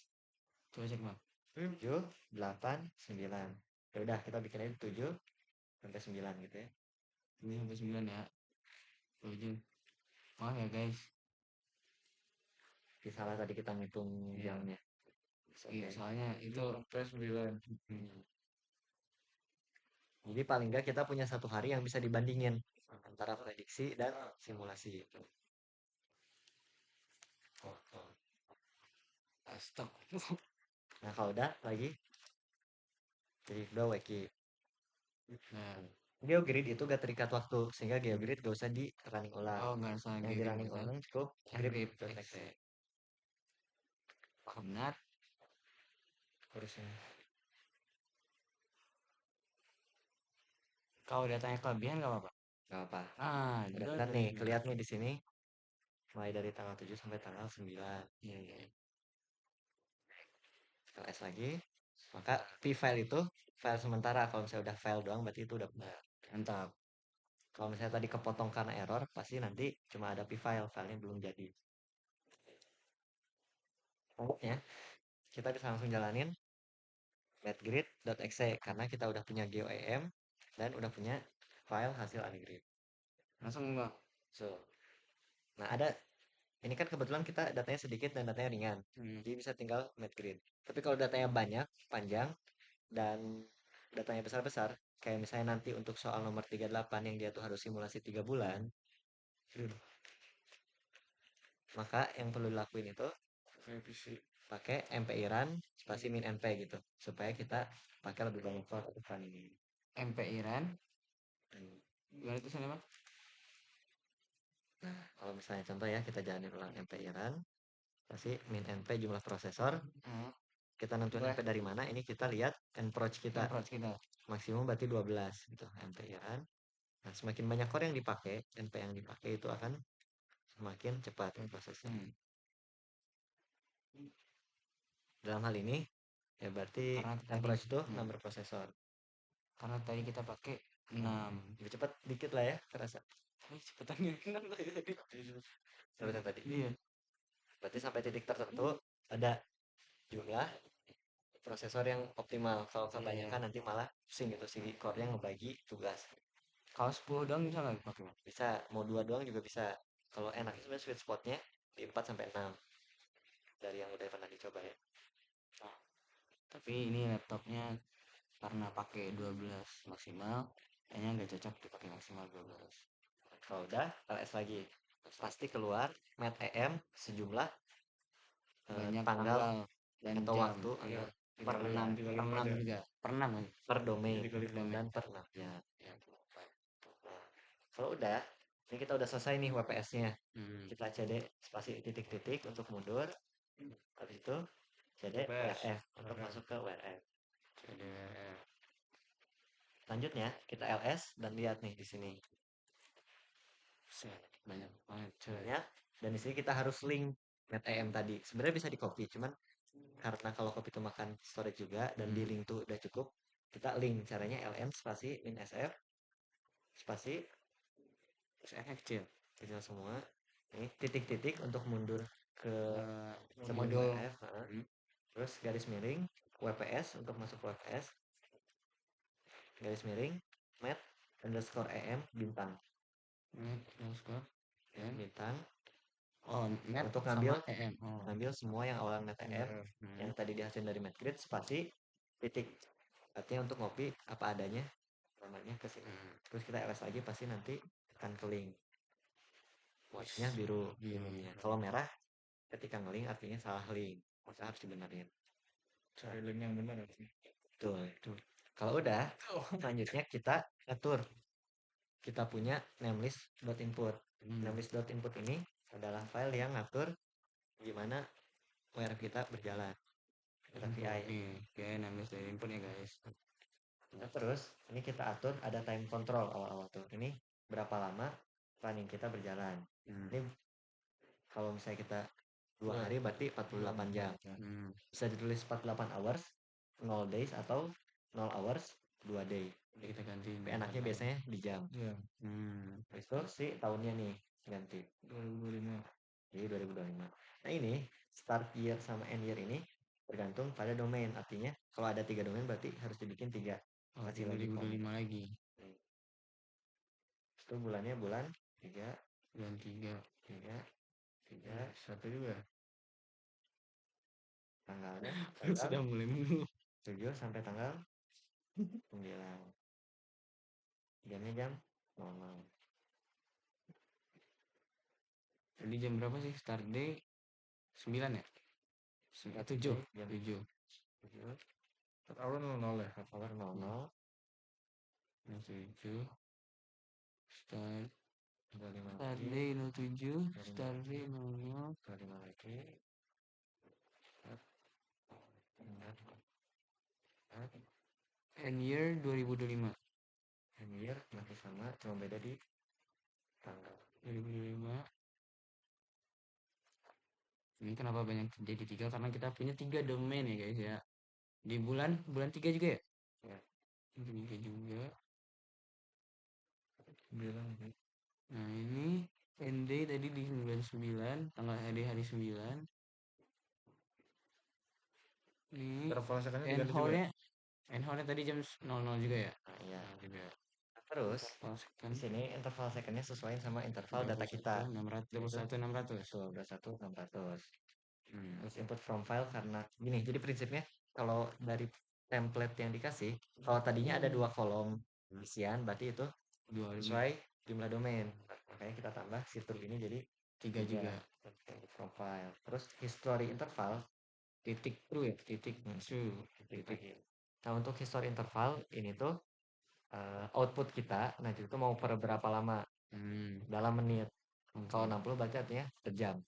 Coba cek bang. 7, 8, 9. Ya udah kita bikin aja 7 sampai 9 gitu ya. 7 sampai 9 ya. 7. Maaf ya guys. Salah tadi kita ngitung jamnya. Iya, soalnya itu sampai 9. Jadi paling nggak kita punya 1 hari yang bisa dibandingin antara prediksi dan simulasi. Stop. Nah kalau udah lagi jadi udah weki. Nah, GeoGrid itu gak terikat waktu sehingga GeoGrid gak usah di running ulang. nggak usah yang di running ulang cukup grip.exe. Benar. Harusnya. Kalau datanya kelebihan nggak apa-apa. Nggak apa. Ah, Udah dua lihat nih, lima. kelihatan nih di sini mulai dari tanggal 7 sampai tanggal 9. Iya, iya. LS lagi. Maka p-file itu file sementara. Kalau misalnya udah file doang berarti itu udah benar. Mantap. Kalau misalnya tadi kepotong karena error, pasti nanti cuma ada p-file, filenya belum jadi. Selanjutnya, kita bisa langsung jalanin matgrid.exe karena kita udah punya GeoEM dan udah punya file hasil unigrid. Langsung bang. So, nah ada ini kan kebetulan kita datanya sedikit dan datanya ringan, jadi bisa tinggal matgrid. Tapi kalau datanya banyak, panjang, dan datanya besar-besar, kayak misalnya nanti untuk soal nomor 38 yang dia tuh harus simulasi 3 bulan, maka yang perlu dilakuin itu Revisi. pakai MPI run spasi min np gitu, supaya kita pakai lebih banyak file ke depan ini. MPI run. Gimana itu sana bang? Kalau misalnya contoh ya, kita jalanin ulang MPI run, pasti min np jumlah prosesor, kita nentuin np dari mana, ini kita lihat approach kita. Approach kita. Maksimum berarti 12 gitu MPI run. Nah, semakin banyak core yang dipakai, NP yang dipakai itu akan semakin cepat prosesnya. Dalam hal ini, ya berarti approach itu number prosesor. Karena tadi kita pakai 6. Lebih cepat dikit lah ya, kerasa. Cepetannya 6 tadi. Seperti tadi. Iya. Berarti sampai titik tertentu ada jumlah prosesor yang optimal. Kalau kebanyakan nanti malah pusing gitu, si core-nya ngebagi tugas. Kalau 10 doang bisa nggak dipakai? Bisa, mau 2 doang juga bisa. Kalau enaknya sebenarnya sweet spotnya di 4 sampai 6. Dari yang udah pernah dicoba ya. Tapi ini laptopnya karena pakai 12 maksimal, kayaknya nggak cocok dipakai maksimal 12. Kalau udah, LS lagi. Pasti keluar mat.em sejumlah Banyak tanggal dan atau jam. waktu Iya. per 6 juga. Per 6 kan? per domain domain. dan per 6 ya. Nah, kalau udah, ini kita udah selesai nih WPS-nya. Kita CD spasi titik-titik untuk mundur. Habis itu CD WRF untuk masuk ke WRF. Selanjutnya kita LS dan lihat nih di sini. Banyak banget. Ya, dan di sini kita harus link mat.em tadi. Sebenarnya bisa di copy, cuman karena kalau copy itu makan storage juga dan di link tuh udah cukup, kita link caranya ln spasi min sf spasi sf kecil semua. Ini titik-titik untuk mundur ke modul WF, terus garis miring WPS untuk masuk WPS, garis miring mat underscore em bintang bintang. Untuk ngambil semua yang awalan mat.em yang tadi dihasilin dari matgrid spasi titik, artinya untuk ngopi apa adanya namanya ke sini. Terus kita ls lagi, pasti nanti akan ke link. Warnanya biru birunya. Kalau merah ketika ngeling artinya salah link, maka harus dibenerin. Cari link yang benar. Betul. Kalau udah, selanjutnya kita atur. Kita punya namelist.input. Namelist.input ini adalah file yang ngatur gimana WRF kita berjalan. Kita VI. Oke, namelist.input ya guys. Nah, terus ini kita atur ada time control awal-awal tuh. Ini berapa lama running kita berjalan. Ini kalau misalnya kita 2 hari berarti 48 jam. Bisa ditulis 48 hours, 0 days atau 0 hours, 2 day. Jadi kita ganti. Enaknya biasanya di jam. Itu si tahunnya nih ganti 2025. Jadi 2025. Nah ini start year sama end year ini tergantung pada domain. Artinya kalau ada 3 domain berarti harus dibikin 3. Masih 2025 lagi. Itu bulannya bulan 3. Bulan 3. 1 juga. Tanggalnya sudah mulai mulu. 7 sampai tanggal 9. Jamnya jam 00. Jadi jam berapa sih start day? 9 ya? 7. 7. Awal 00 ya. Awal 00. 7. Start Start day 07. Start day 00. 25 lagi. End year 2025. End year masih sama, cuma beda di 2025. Ini kenapa banyak jadi 3? Karena kita punya 3 domain ya guys ya. Di bulan 3 juga ya? Ya. 3 juga. Bilang gitu. Nah ini ND tadi di 99, tanggal hari 9. Ini Interval secondnya diganti juga ya? N-hole-nya N-hole-nya tadi jam 00 juga ya? Nah, iya. Juga. Terus Interval second di sini interval secondnya sesuai sama interval data kita. 21.600. 21.600. Terus input from file karena gini, jadi prinsipnya kalau dari template yang dikasih, kalau tadinya ada 2 kolom isian, berarti itu 2 sesuai jumlah domain. Makanya kita tambah fitur ini jadi 3 juga. input from file. Terus history interval Titik true ya? Titik true. Nah, untuk history interval ini tuh output kita nanti itu mau per berapa lama dalam menit. Kalau 60 berarti artinya per jam.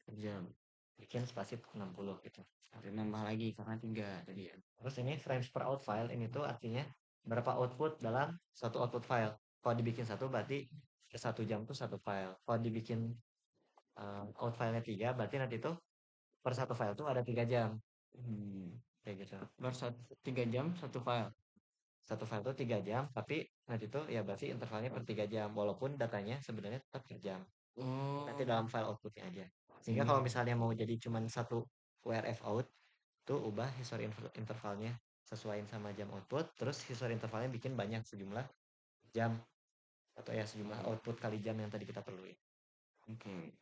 Bikin spasi 60 gitu. Ada nambah lagi karena 3 tadi ya. Terus ini frames per out file ini tuh artinya berapa output dalam satu output file. Kalau dibikin satu berarti 1 jam tuh 1 file. Kalau dibikin out filenya 3 berarti nanti tuh per satu file tuh ada 3 jam. Kayak gitu. Per 3 jam 1 file. Satu file tuh 3 jam, tapi nanti tuh ya berarti intervalnya per 3 jam. Walaupun datanya sebenarnya tetap per jam. Nanti dalam file outputnya aja. Sehingga kalau misalnya mau jadi cuman satu WRF out, tuh ubah history intervalnya sesuaiin sama jam output, terus history intervalnya bikin banyak sejumlah jam atau ya sejumlah output kali jam yang tadi kita perluin.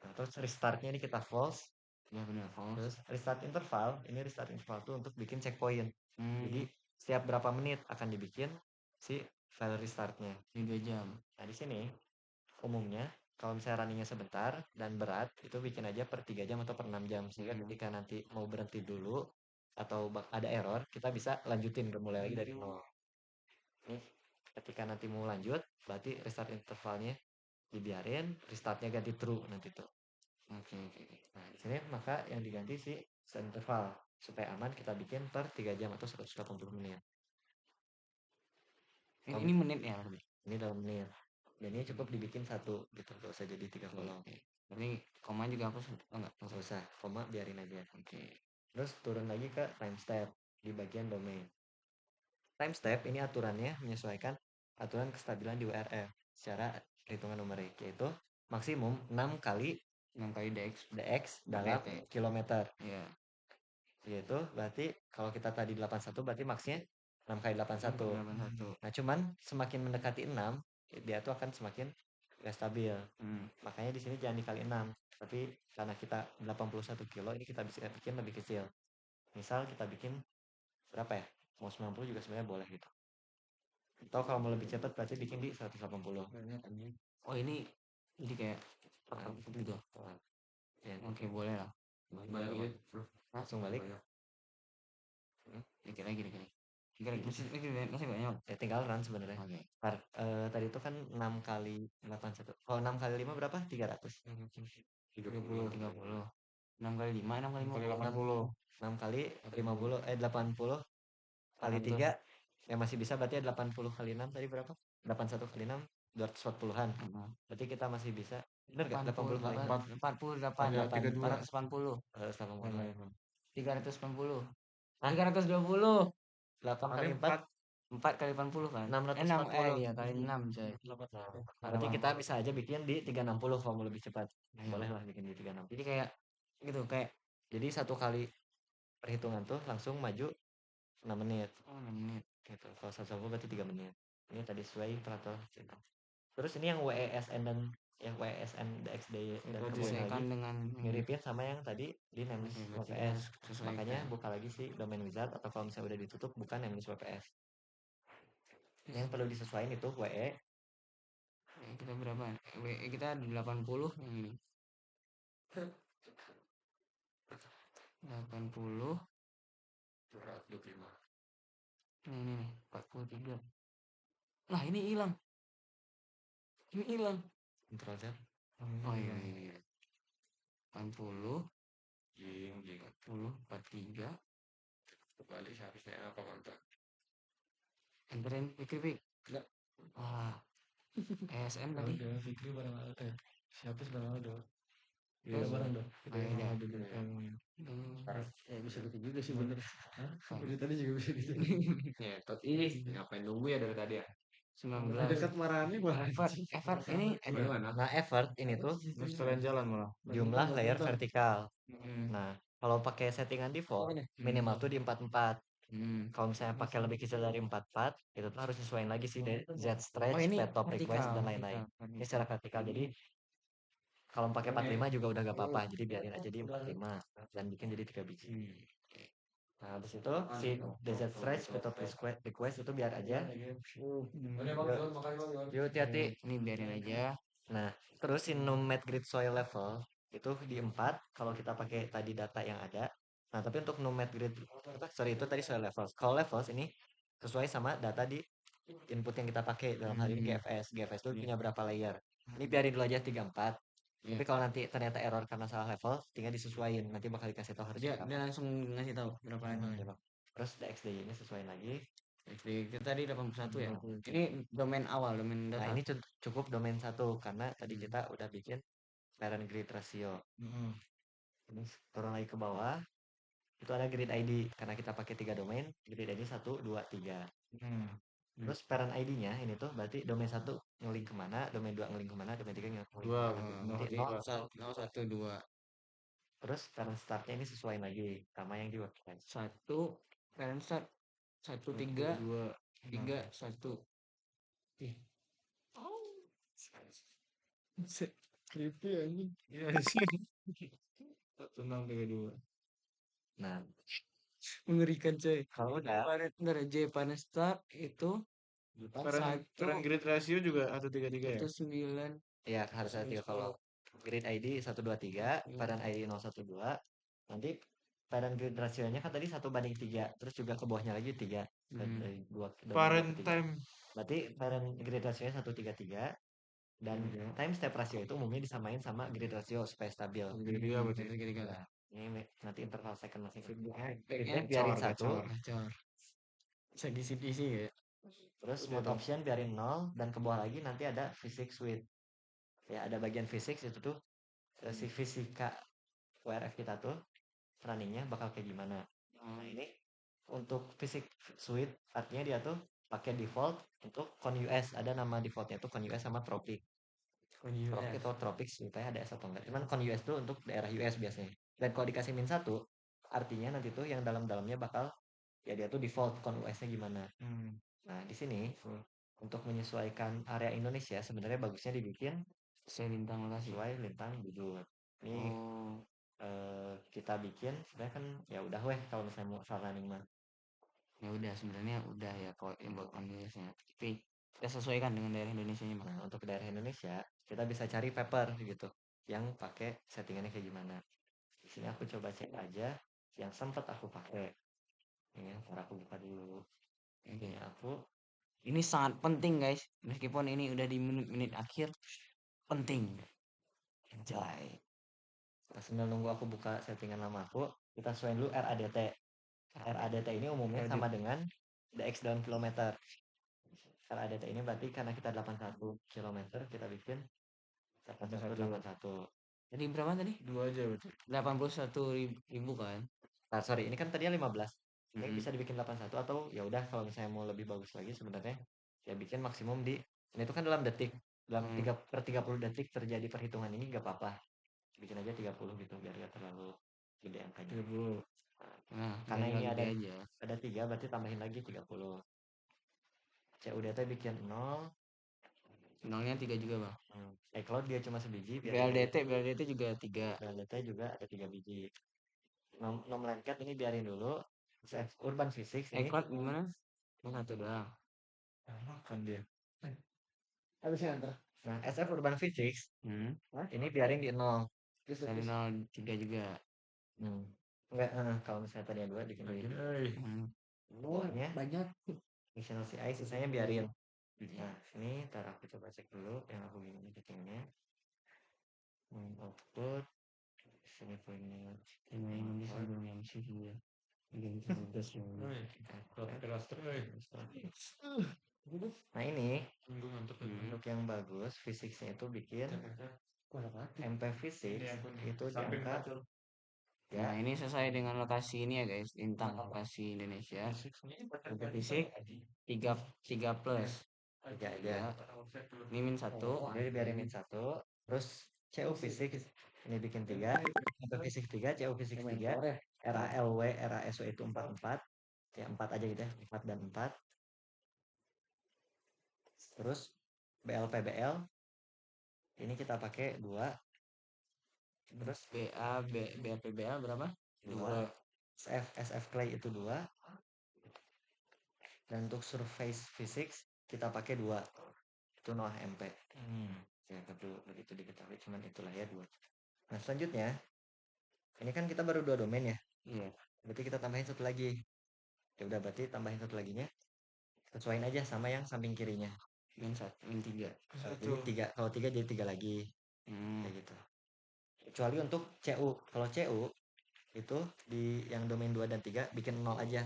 Nah, terus restartnya ini kita false. Ya benar false. Terus restart interval, ini restart interval tuh untuk bikin checkpoint. Jadi setiap berapa menit akan dibikin si file restartnya. Ini 2 jam. Nah, di sini umumnya kalau misalnya runningnya sebentar dan berat itu bikin aja per 3 jam atau per 6 jam sehingga ketika nanti mau berhenti dulu atau ada error kita bisa lanjutin mulai lagi dari nol. Nih ketika nanti mau lanjut berarti restart intervalnya dibiarin, restartnya ganti true nanti tuh. Nah, di sini maka yang diganti si interval supaya aman kita bikin per 3 jam atau 180 menit. Ini menit ya? Ini dalam menit. Dan ini cukup dibikin satu gitu, gak usah jadi 3 kolom. Berarti koma juga hapus? Enggak usah, koma biarin aja. Terus turun lagi ke time step di bagian domain. Time step ini aturannya menyesuaikan aturan kestabilan di WRF secara hitungan numerik, yaitu maksimum 6 kali dx dalam kilometer. Yaitu berarti kalau kita tadi 81 berarti maksnya 6 kali 81. Nah, cuman semakin mendekati 6, dia tuh akan semakin gak stabil. Makanya di sini jangan dikali 6, tapi karena kita 81 kilo ini kita bisa bikin lebih kecil. Misal kita bikin berapa ya? Mau 90 juga sebenarnya boleh gitu. Atau kalau mau lebih cepat berarti bikin di 180. Oh, ini jadi kayak gitu. Ya, Oke, boleh lah. langsung balik. Dikit lagi. Masih banyak. Ya tinggal run sebenarnya. Tadi itu kan 6 kali 81. Kalau 6 kali 5 berapa? 300. 30. 6 kali 5, 6 kali 80. 6 kali 50, 80 kali 3 ya masih bisa berarti 80 kali 6 tadi berapa? 81 kali 6 240-an. Berarti kita masih bisa. Benar enggak? 80 kali 48 480 380 Hah? 320 8 kali 4 4 kali 80 kan? 640. Iya kali 6 coy. Berarti kita bisa aja bikin di 360 kalau mau lebih cepat. Boleh lah bikin di 360. Jadi kayak gitu kayak jadi satu kali perhitungan tuh langsung maju 6 menit. 6 menit. Gitu. Kalau 180 berarti 3 menit. Ini tadi sesuai peraturan. Terus ini yang WESN dan yang WESN DXD dan kemudian lagi dengan miripin sama yang tadi di Nemesis WPS. Makanya buka lagi si domain wizard atau kalau misalnya udah ditutup bukan Nemesis WPS. Yang perlu disesuaikan itu WE. Kita berapa? WE kita 80 yang ini. 80 225. Ini 43. Nah, ini hilang. Control Z. Oh iya. 80 40 43. Kembali seharusnya apa kontak? Enterin Fikri. Enggak. Wah. ESN tadi. Fikri bareng Siapa sudah ada? Iya, Kita bareng dong. Kita yang iya. ada di ngomongin. Sekarang Bisa gitu juga sih bener. Dari tadi juga bisa gitu. Ya, tapi ngapain nunggu ya dari tadi ya? 19. Dekat marahnya malah. Effort ini ada. Gimana? nah effort ini tuh Sekalian jalan malah. jumlah layer vertikal. Hmm. Nah, kalau pakai settingan default minimal tuh di 44. Hmm. Kalau misalnya pakai lebih kecil dari 44, itu tuh harus sesuaiin lagi sih dari Z Oh, stretch, ini top request dan vertikal, lain-lain. vertikal. Ini secara vertikal. Jadi kalau pakai 45 juga udah gak apa-apa. Jadi biarin aja di 45 dan bikin jadi 3 biji. Nah, habis itu si DZ stretch, top request itu biar aja. Yuk, hati-hati. Ini biarin aja. Nah, terus si nomad grid soil level itu di 4 kalau kita pakai tadi data yang ada. Nah, tapi untuk nomad grid sorry itu tadi soil levels. Kalau levels ini sesuai sama data di input yang kita pakai dalam hal ini GFS. GFS itu punya berapa layer. Ini biarin dulu aja 34. Tapi kalau nanti ternyata error karena salah level, tinggal disesuaiin. Nanti bakal dikasih tahu harus Dia berapa. langsung ngasih tahu berapa levelnya. Terus DXD-nya sesuaiin lagi. Kita tadi 81 ya. Ini domain awal, domain Nah, data. ini cukup domain 1 karena tadi kita udah bikin parent grid ratio. Ini turun lagi ke bawah. Itu ada grid ID karena kita pakai 3 domain, grid ID 1, 2, 3. Terus parent ID-nya ini tuh berarti domain 1 ngelink kemana, domain 2 ngelink kemana, domain 3 ngelink Dua, kemana. nol, Jadi tiga. 1, 2. Terus parent start-nya ini sesuaiin lagi sama yang di website. 1 parent start 1 3 2 3 1. Creepy anjing. Iya sih. 1, 6, 3, 2. Nah, Mengerikan coy. kalau udah Parent J parent start itu Parent grid ratio juga 133 ya? 9. ya harus ada 3 kalau grid ID 1, 2, 3, parent ID 0, 1, 2. Nanti parent grid rasionya kan tadi 1:3, terus juga ke bawahnya lagi 3. Dari 2 Parent time. Berarti parent grid rasionya 133 dan time step ratio itu umumnya disamain sama grid ratio supaya stabil. Segitiga berarti. Nah, ini nanti interval second masing-masing. Backnya Biarin 1. Bisa diisi ya. Terus mode option biarin 0 dan ke bawah lagi nanti ada physics with. Ya, ada bagian physics itu tuh si fisika WRF kita tuh runningnya bakal kayak gimana. Nah, ini untuk physics suite artinya dia tuh pakai default untuk ConUS. Ada nama defaultnya tuh ConUS sama Tropic. Tropic atau Tropic ceritanya ada S atau enggak. Cuman ConUS tuh untuk daerah US biasanya. Dan kalau dikasih -1 artinya nanti tuh yang dalam-dalamnya bakal ya dia tuh default ConUS-nya gimana. Nah, di sini untuk menyesuaikan area Indonesia sebenarnya bagusnya dibikin Sesuai lintang lokasi. sesuai lintang bujur. Ini kita bikin sebenarnya kan ya udah weh kalau misalnya mau soal running mah. Ya udah sebenarnya udah ya kalau yang buat Indonesia. Tapi kita sesuaikan dengan daerah Indonesia nya. Nah, untuk daerah Indonesia kita bisa cari paper gitu yang pakai settingannya kayak gimana. Di sini aku coba cek aja yang sempat aku pakai. Ini ntar aku buka dulu. Ini aku. Ini sangat penting guys. Meskipun ini udah di menit akhir, penting. Anjay. Nah, sambil nunggu aku buka settingan lama aku, kita sesuaiin dulu RADT. RADT ini umumnya sama dengan DX dalam kilometer. RADT ini berarti karena kita 81 km, kita bikin 81. Jadi berapa tadi? 2 aja berarti. 81.000 kan? Nah, sorry, ini kan tadinya 15. Ini bisa dibikin 81 atau ya udah kalau misalnya mau lebih bagus lagi sebenarnya ya bikin maksimum di ini itu kan dalam detik. Dalam 3/30 detik terjadi perhitungan ini gak apa-apa. Bikin aja 30 gitu biar gak terlalu gede angkanya. 30. Nah, karena ini ada 3 berarti tambahin lagi 30. CUDT bikin 0. 0-nya 3 juga bang. Kalau dia cuma sebiji BLDT juga 3. BLDT juga ada 3 biji. Nom lengket ini biarin dulu. Urban physics ini. Cloud gimana? Satu doang. Makan dia. Habisnya antar. Nah, SF urban physics ini biarin di 0. Dari 0 3 juga. Enggak, kalau misalnya tadi 2 bikin lagi. Pokoknya banyak. Missional CI sisanya biarin. Nah, ini ntar aku coba cek dulu yang aku gini settingnya. Output sini punya ini sebelum yang sih juga. Nah, ini untuk yang bagus fisiknya itu bikin MP fisik itu di angka Nah, ini sesuai dengan lokasi ini ya guys, tentang lokasi Indonesia. MP fisik 3 plus. 3 aja. Ini min 1. Jadi biarin min 1. Terus CU fisik ini bikin 3. MP fisik 3, CU fisik 3. RALW, RASW itu 4 ya 4 aja gitu ya, 4 dan 4. Terus BLPBL ini kita pakai 2. Terus BAPBL berapa? 2. SF clay itu 2. Dan untuk surface physics kita pakai 2. Itu Noah MP. Ya perlu begitu diketahui, cuman itulah ya 2. Nah selanjutnya ini kan kita baru 2 domain ya. Iya. Berarti kita tambahin 1 lagi. Ya udah berarti tambahin 1 laginya. Sesuaiin aja sama yang samping kirinya. Min 3. Jadi 3. Kalau 3 jadi 3 lagi. Kayak gitu. Kecuali untuk CU. Kalau CU itu di yang domain 2 dan 3 bikin 0 aja.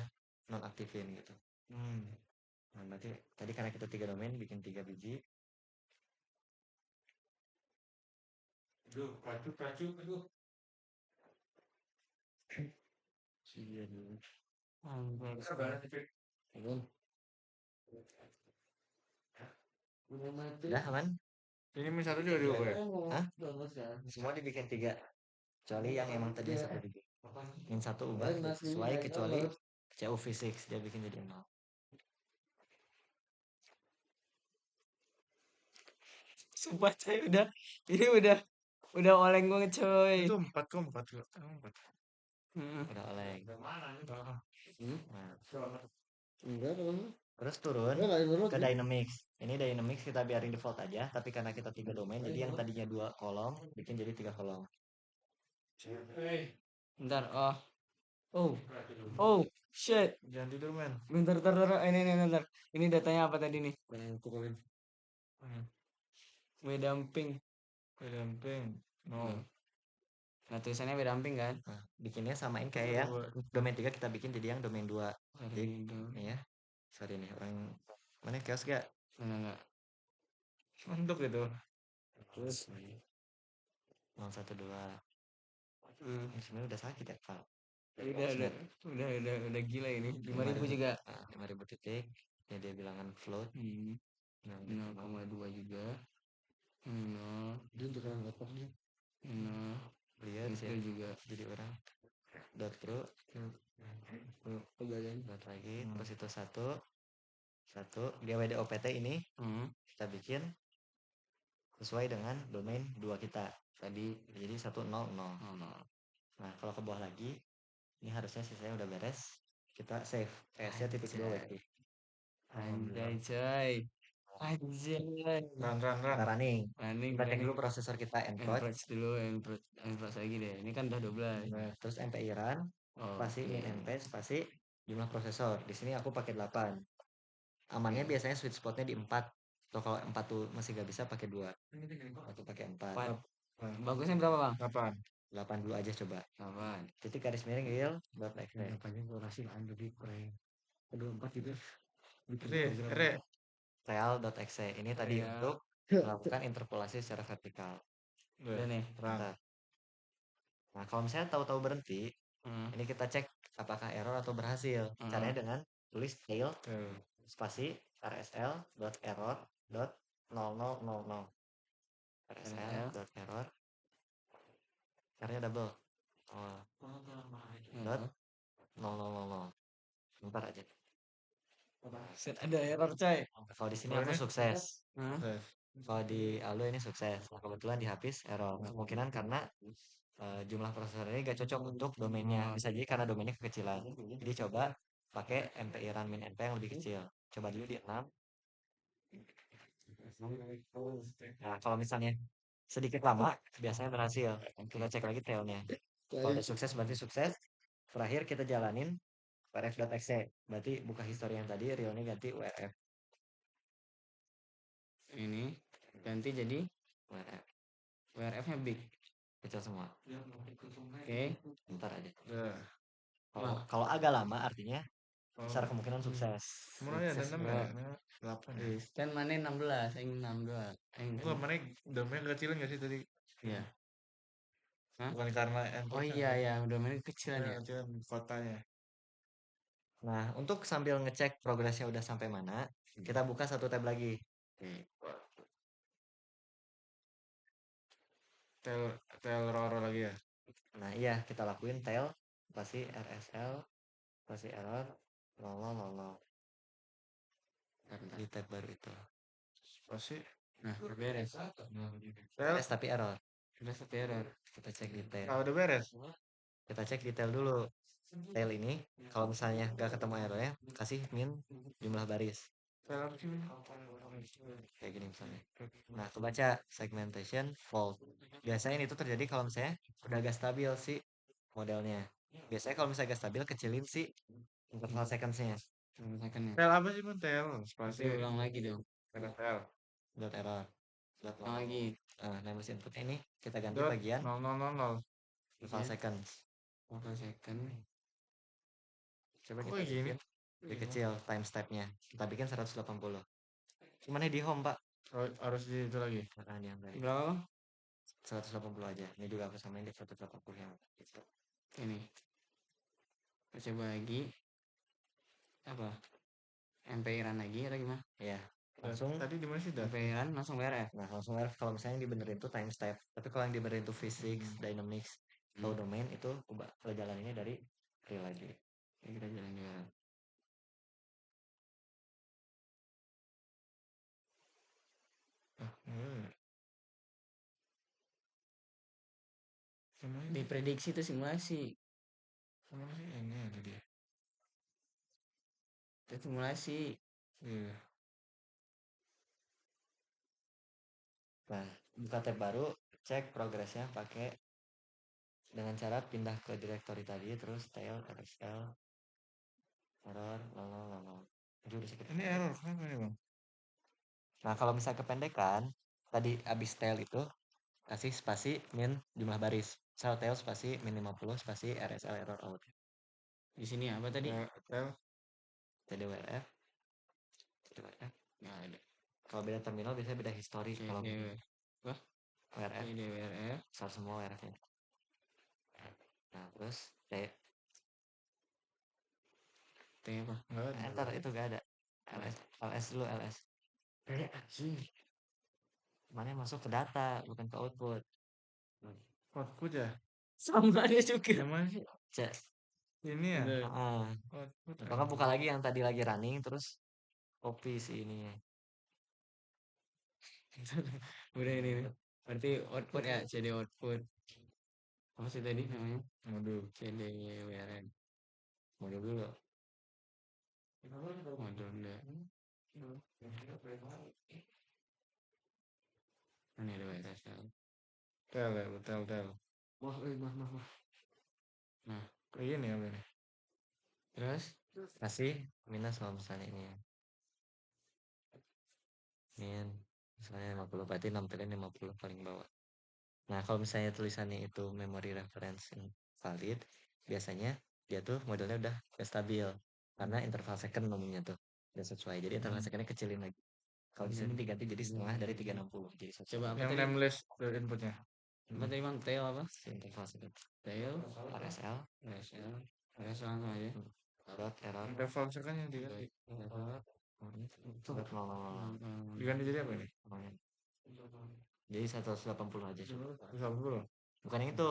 Non aktifin gitu. Nah, berarti tadi karena kita 3 domain bikin 3 biji. Aduh, aduh. Iya dulu. Udah aman? Ini min 1 juga diubah ya? Hah? Semua dibikin 3. Kecuali yang emang tadi 1 biji. Min 1 ubah sesuai kecuali CU fisik dia bikin jadi 0. Sumpah coy, ini udah oleng banget coy. Itu 4 kok 4 juga. 4. Udah oleng. Nah, Enggak dong. terus turun ke dynamics. Ini dynamics kita biarin default aja, tapi karena kita 3 domain, jadi yang tadinya 2 kolom bikin jadi 3 kolom. Bentar, oh, shit. Jangan tidur men. Bentar, ini, bentar. Ini datanya apa tadi nih? Wedamping. No. Nah, tulisannya wedamping kan? Nah, bikinnya samain kayak yang domain 3 kita bikin jadi yang domain 2. Jadi, nih ya. Sorry nih, orang mana chaos gak? Enggak. Untuk itu. Terus 012. Ini sebenarnya udah sakit ya, Pak. udah gila ini. 5.000 juga. 5.000 titik. Ya dia bilangan float. 0,2 juga. 0. Dia untuk orang apa nih? 0. Lihat Itu ya. juga. Jadi orang dot pro. Dot lagi. Terus itu 1 GWD OPT ini kita bikin sesuai dengan domain 2 kita tadi, jadi 100. Nah kalau ke bawah lagi ini harusnya sisanya udah beres, kita save nya titik 2 WP. Anjay coy. Running. Kita cek dulu prosesor kita Enproach dulu, enproach lagi deh. Ini kan udah 12. Nah, terus MP run spasi min MP spasi jumlah prosesor. Di sini aku pakai 8. Amannya biasanya sweet spotnya di 4. Atau kalau 4 tuh masih gak bisa pakai 2. Aku pakai 4. Bagusnya berapa bang? 8 dulu aja coba. 8. Titik garis miring real buat next. Real.exe ini tadi untuk melakukan interpolasi secara vertikal. Udah nih. Nah kalau misalnya tahu-tahu berhenti, ini kita cek apakah error atau berhasil. Caranya dengan tulis tail spasi rsl.error dot 0000 rsl.error caranya double dot 0000. Bentar aja. Ada error coy. Kalau di sini aku sukses. Kalau di Aldo ini sukses. Nah, kebetulan di Hafiz error. Kemungkinan karena jumlah prosesor ini gak cocok untuk domainnya. Bisa jadi karena domainnya kekecilan. Jadi coba pakai MPI run min NP yang lebih kecil. Coba dulu di 6. Nah, kalau misalnya sedikit lama, biasanya berhasil. Kita cek lagi tailnya. Kalau udah sukses berarti sukses. Terakhir kita jalanin WRF.exe. Berarti buka history yang tadi, realnya ganti WRF. Ini ganti jadi WRF. WRF-nya big. Kecil semua. Oke. Bentar aja. Kalau agak lama artinya besar kemungkinan sukses. Mulai ada 6 ya? 8 ya? Kan mana 16, yang 62. Enggak, mana domain kecilan gak sih tadi? Iya. Hah? Bukan karena Oh iya ya, domainnya kecilan ya. kecilan kotanya. Nah, untuk sambil ngecek progresnya udah sampai mana, kita buka satu tab lagi. Tel roro lagi ya. Nah, iya kita lakuin tail pasti RSL pasti error 0000 di tab baru itu. Pasti Nah, udah beres. tel. Beres tapi error. Udah satu error. Kita cek detail. Nah, udah beres. Kita cek detail dulu. Tail ini kalau misalnya nggak ketemu errornya, kasih min jumlah baris. Tel apa sih? Kayak gini misalnya. Nah, kebaca segmentation fault. Biasanya ini tuh terjadi kalau misalnya udah agak stabil sih modelnya. Biasanya kalau misalnya agak stabil, kecilin sih interval seconds-nya. Secondnya. Tel apa sih pun tel? Spasi. Pasti ulang lagi dong. Tel. Dot error. Dot Ulang lagi. Nah, mesin inputnya ini kita ganti Dot bagian 0000. interval Iya. seconds. Total second. Coba Kok kita kayak gini? bikin lebih kecil time step-nya. Kita bikin 180. Cuman di home, Pak. Oh, harus di itu lagi. Makanya yang dari Berapa bang? 180 aja. Ini juga aku samain di 180 yang gitu. Ini. Kita coba lagi. Apa? MPI run lagi atau gimana? Ya, langsung Tadi di mana sih dah? MPI run langsung WRF. nah langsung RF kalau misalnya yang dibenerin tuh time step. Tapi kalau yang dibenerin tuh physics, dynamics, flow domain itu ubah jalannya dari real lagi. Ya, kita jalan di WRF. Diprediksi itu simulasi. Kemana sih? Ini ada dia. Itu simulasi. Iya. Nah, buka tab baru, cek progresnya pakai dengan cara pindah ke directory tadi, terus tail RSL error lalu Ini error kenapa nih bang? Nah, kalau misalnya kependekan, tadi abis tail itu kasih spasi min jumlah baris. Misal tail spasi min 50 spasi RSL error out. Di sini apa tadi? Tel. TDWRF. TDWRF. Nggak ada. Kalau beda terminal biasanya beda histori. Kalau Wah, WRF, ini WRF. besar semua WRF-nya. Nah, terus T apa? Nggak ada. enter itu gak ada. LS dulu LS. Mana yang masuk ke data, bukan ke output. Output ya? Sama dia juga. Yang mana sih? Cek. Ini ya? Output. Kalau buka lagi yang tadi lagi running, terus copy si ininya. Udah ini. Berarti output ya, CD output. Apa sih tadi namanya? Modul. CD WRN. Modul dulu. Modul enggak. Ini ada WRS. Tel ya, tel. Wah. Nah, Kayak gini apa ini? terus Kasih minus kalau misalnya ini ya. Min misalnya 50 berarti nampilin 50 paling bawah. Nah, kalau misalnya tulisannya itu memory reference valid, biasanya dia tuh modelnya udah stabil karena interval second ngomongnya tuh udah sesuai. Jadi interval secondnya kecilin lagi. Kalau di sini diganti jadi setengah dari 360 jadi satu. coba apa Yang tadi? nameless inputnya. Apa tadi bang? Tail apa? Interval second. Tail, RSL, RSL langsung aja. dot error, Interval kan yang diganti. dot 00. Diganti jadi apa ini? Jadi 180 aja. 180. Bukan yang itu.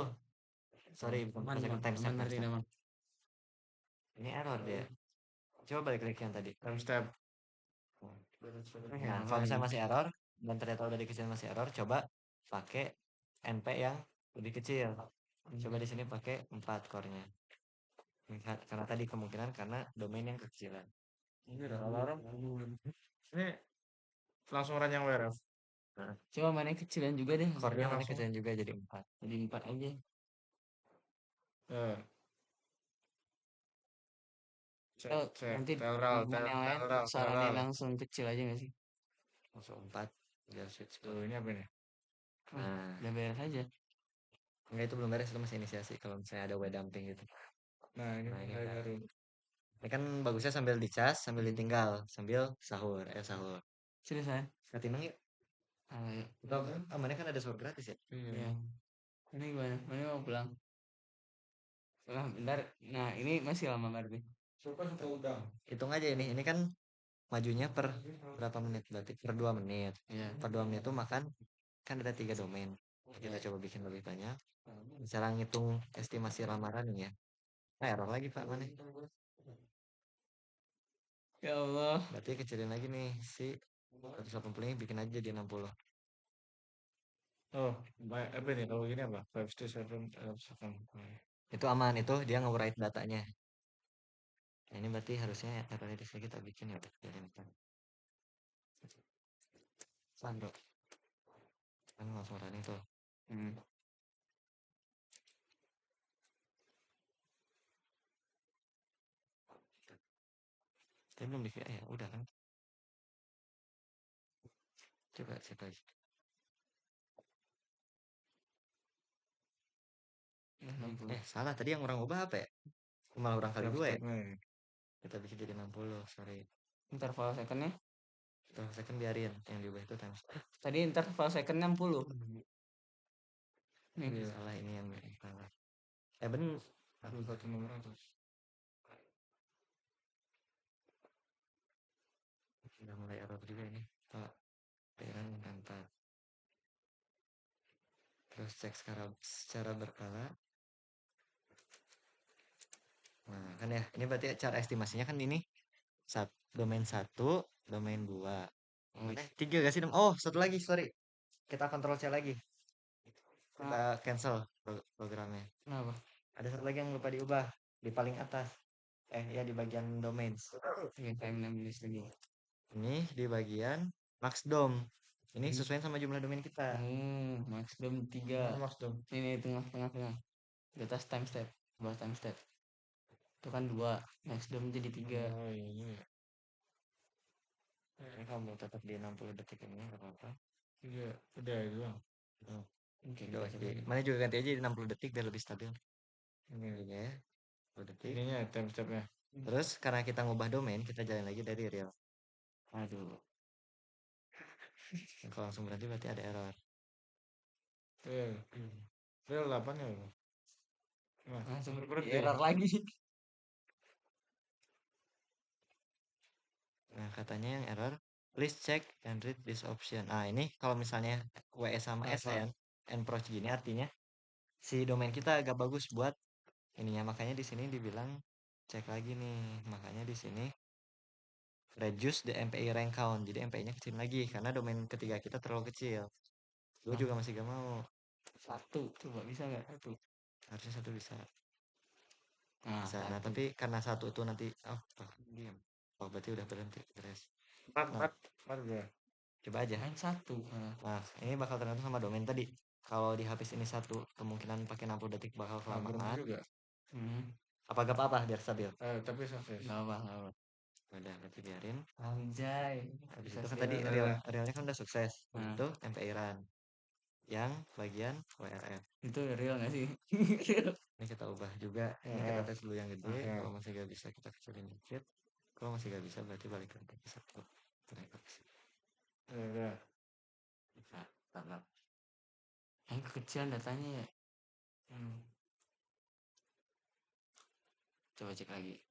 Sorry, bukan second time step. Ngerti bang? Ini error dia. Coba balik lagi yang tadi. Time step. Nah, kalau misalnya masih error dan ternyata udah dikecil masih error, coba pakai NP yang lebih kecil. Coba di sini pakai 4 core-nya. Karena tadi kemungkinan karena domain yang kecilan. Ini langsung run yang WRF. Coba mana yang kecilan juga deh. Core-nya mana langsung. kecilan juga jadi 4. Jadi 4 aja. Nanti teman yang lain saranin langsung kecil aja gak sih? Langsung 4. Biar switch. Tuh, ini apa ini? Nah, udah beres aja. enggak, itu belum beres, itu masih inisiasi kalau misalnya ada way dumping gitu. Nah, ini baru. Ini kan bagusnya sambil dicas, sambil ditinggal, sambil sahur. Sahur. Seriusan? Ketineng yuk. Ayo. Mana kan ada suara gratis ya? Iya. Ini gimana? Mana mau pulang? Bentar. Nah, ini masih lama berarti. Hitung aja ini kan majunya per berapa menit berarti per 2 menit. Iya. Per 2 menit itu makan kan ada 3 domain. Kita coba bikin lebih banyak. Cara ngitung estimasi lamaran ya. Error lagi Pak mana? Ya Allah. Berarti kecilin lagi nih si 180 ini bikin aja di 60. Oh, apa nih kalau gini apa? 5 to 7 second. Itu aman, itu dia nge-write datanya. Nah, ini berarti harusnya error edisi kita bikin ya udah biarin kan. Sandro. Kan langsung running tuh. Tapi belum di VI ya, udah kan. Coba cek lagi. Salah tadi yang orang ubah apa ya? Malah orang kali 2 ya? Kita bikin jadi 60, sorry. Interval secondnya? Interval second biarin, yang diubah itu times. Tadi interval second 60. Nih. Salah ini yang salah. Ben. Aku satu nomor atas. Udah mulai error juga ini. Pak, peran tanpa. Terus cek secara berkala. Nah, kan ya, ini berarti cara estimasinya kan ini domain 1, domain 2. Mana? 3 gak sih? Oh, satu lagi, sorry. Kita Ctrl C lagi. Kita cancel programnya. Kenapa? Ada satu lagi yang lupa diubah di paling atas. Ya di bagian domains. Time list lagi. Ini di bagian max dom. Ini sesuai sama jumlah domain kita. Max dom 3. Max dom. Ini tengah. Di atas time step, bawah time step. Itu kan 2, max dom jadi 3. Oh iya. Ini kamu tetap di 60 detik ini enggak apa-apa. Iya, udah itu bang. Oke, mana juga ganti aja di 60 detik biar lebih stabil. Ini ya. 60 detik. Ininya time stepnya. Terus karena kita ngubah domain, kita jalan lagi dari real. Aduh. Kalau langsung berarti ada error. Real 8 ya. Langsung berarti error lagi. Nah, katanya yang error, please check and read this option. Nah, ini kalau misalnya WS sama SN, approach gini artinya si domain kita agak bagus buat ininya. Makanya di sini dibilang cek lagi nih. Makanya di sini reduce the MPI rank count. Jadi MPI-nya kecil lagi karena domain ketiga kita terlalu kecil. Gue juga masih gak mau. 1, coba bisa nggak 1? Harusnya 1 bisa. Bisa. Nah, tapi karena 1 itu nanti diam. Oh, berarti udah berhenti beres. 4 udah. Coba aja. Main 1. Nah, ini bakal tergantung sama domain tadi. Kalau di habis ini 1, kemungkinan pakai 60 detik bakal kelamaan. juga. Apa gak apa-apa biar stabil? Tapi sukses. Gak apa. Udah, berarti biarin. Anjay. Habis itu kan tadi realnya kan udah sukses. Itu MPI run. Yang bagian WRF. Itu real gak sih? Ini kita ubah juga. Ini kita tes dulu yang gede. Kalau masih gak bisa kita kecilin dikit. Kalau masih gak bisa berarti balik ke 1. Udah. Bisa. Yang kekecilan datanya ya. Coba cek lagi.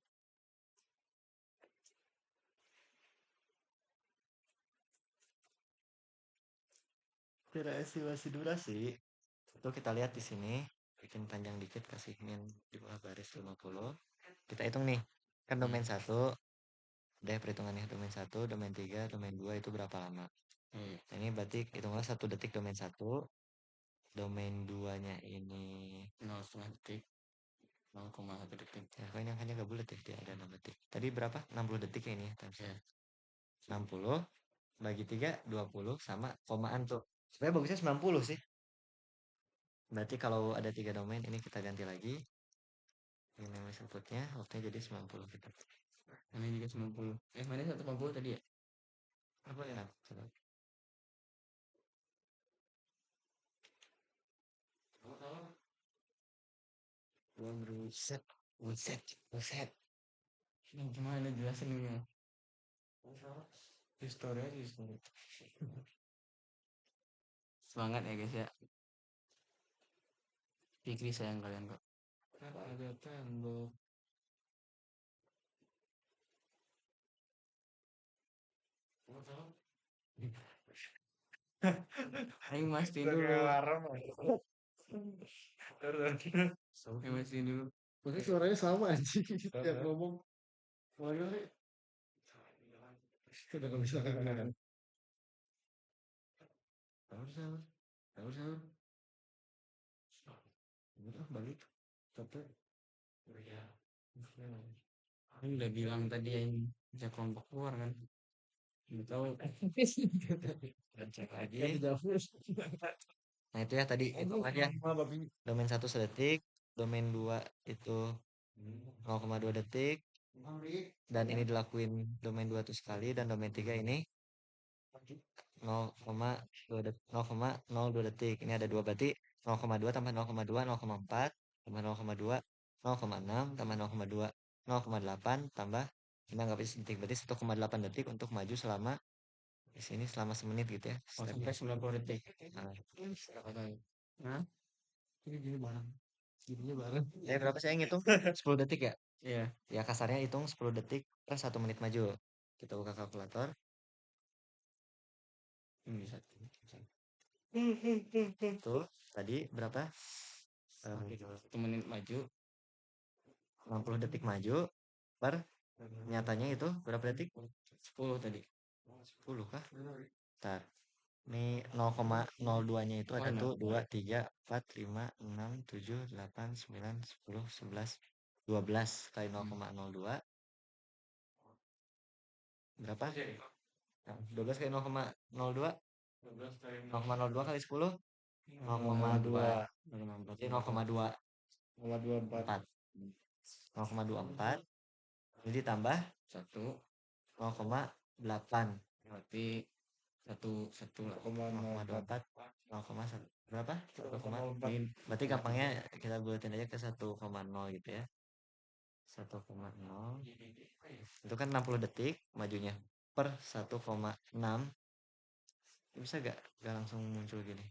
Kira estimasi durasi itu kita lihat di sini, bikin panjang dikit, kasih min di bawah baris 50. Kita hitung nih, kan domain 1 udah perhitungannya, domain 1, domain 3, domain 2 itu berapa lama. Nah, ini berarti hitunglah 1 detik domain 1, domain 2 nya ini 0,5 detik, 0,1 detik. Ya, kok ini angkanya gak bulat ya, dia ada 6 detik. Tadi berapa? 60 detik ya ini ya. 60 bagi 3, 20 sama komaan tuh. Sebenarnya bagusnya 90 sih. Berarti kalau ada 3 domain ini kita ganti lagi. Ini namanya inputnya, waktunya jadi 90 gitu. Ini juga 90. Mana 180 tadi ya? Apa ya? Coba. Buset. Ini gimana jelasin ini? Histori aja histori. Semangat ya guys ya. Fikri sayang kalian kok. Kan ada tembok. Ayo mastiin dulu. Alarm. Ayo mastiin dulu. Makanya suaranya sama anjing. Tiap ngomong. Soalnya udah gak bisa kan. Sahur. Udah balik. Capek. Kan udah bilang tadi yang bisa kelompok keluar kan. Nggak tahu. Cek lagi. Kayak tidak full. Nah itu ya tadi hitung aja. Domain 1 sedetik, domain 2 itu 0,2 detik, dan ini dilakuin domain 2 itu sekali, dan domain 3 ini 0,02 detik. Ini ada 2 berarti 0,2 tambah 0,2 0,4 tambah 0,2 0,6 tambah 0,2 0,8 tambah ini anggap aja detik, berarti 1,8 detik untuk maju selama di sini selama semenit gitu ya. Oh, sampai 90 detik. Nah, Ini gini bareng. Gininya bareng. berapa saya ngitung? 10 detik ya? Iya. Ya kasarnya hitung 10 detik per 1 menit maju. Kita buka kalkulator. Ini bisa. Tuh, tadi berapa? 1 menit maju. 60 detik maju per nyatanya itu berapa detik? 10 tadi. 10 kah? Bentar. Ini 0,02 nya itu ada tuh 2, 3, 4, 5, 6, 7, 8, 9, 10, 11, 12 kali 0,02. Berapa? 12 kali 0,02. 0,02 kali 10. 0,2. Jadi 0,2. 0,24. 0,24. Ini ditambah 0,8. Berarti 0,24 0,1 berapa? 1,4. Berarti gampangnya kita bulatin aja ke 1,0 gitu ya. 1,0 itu kan 60 detik majunya per 1,6. Bisa gak langsung muncul gini?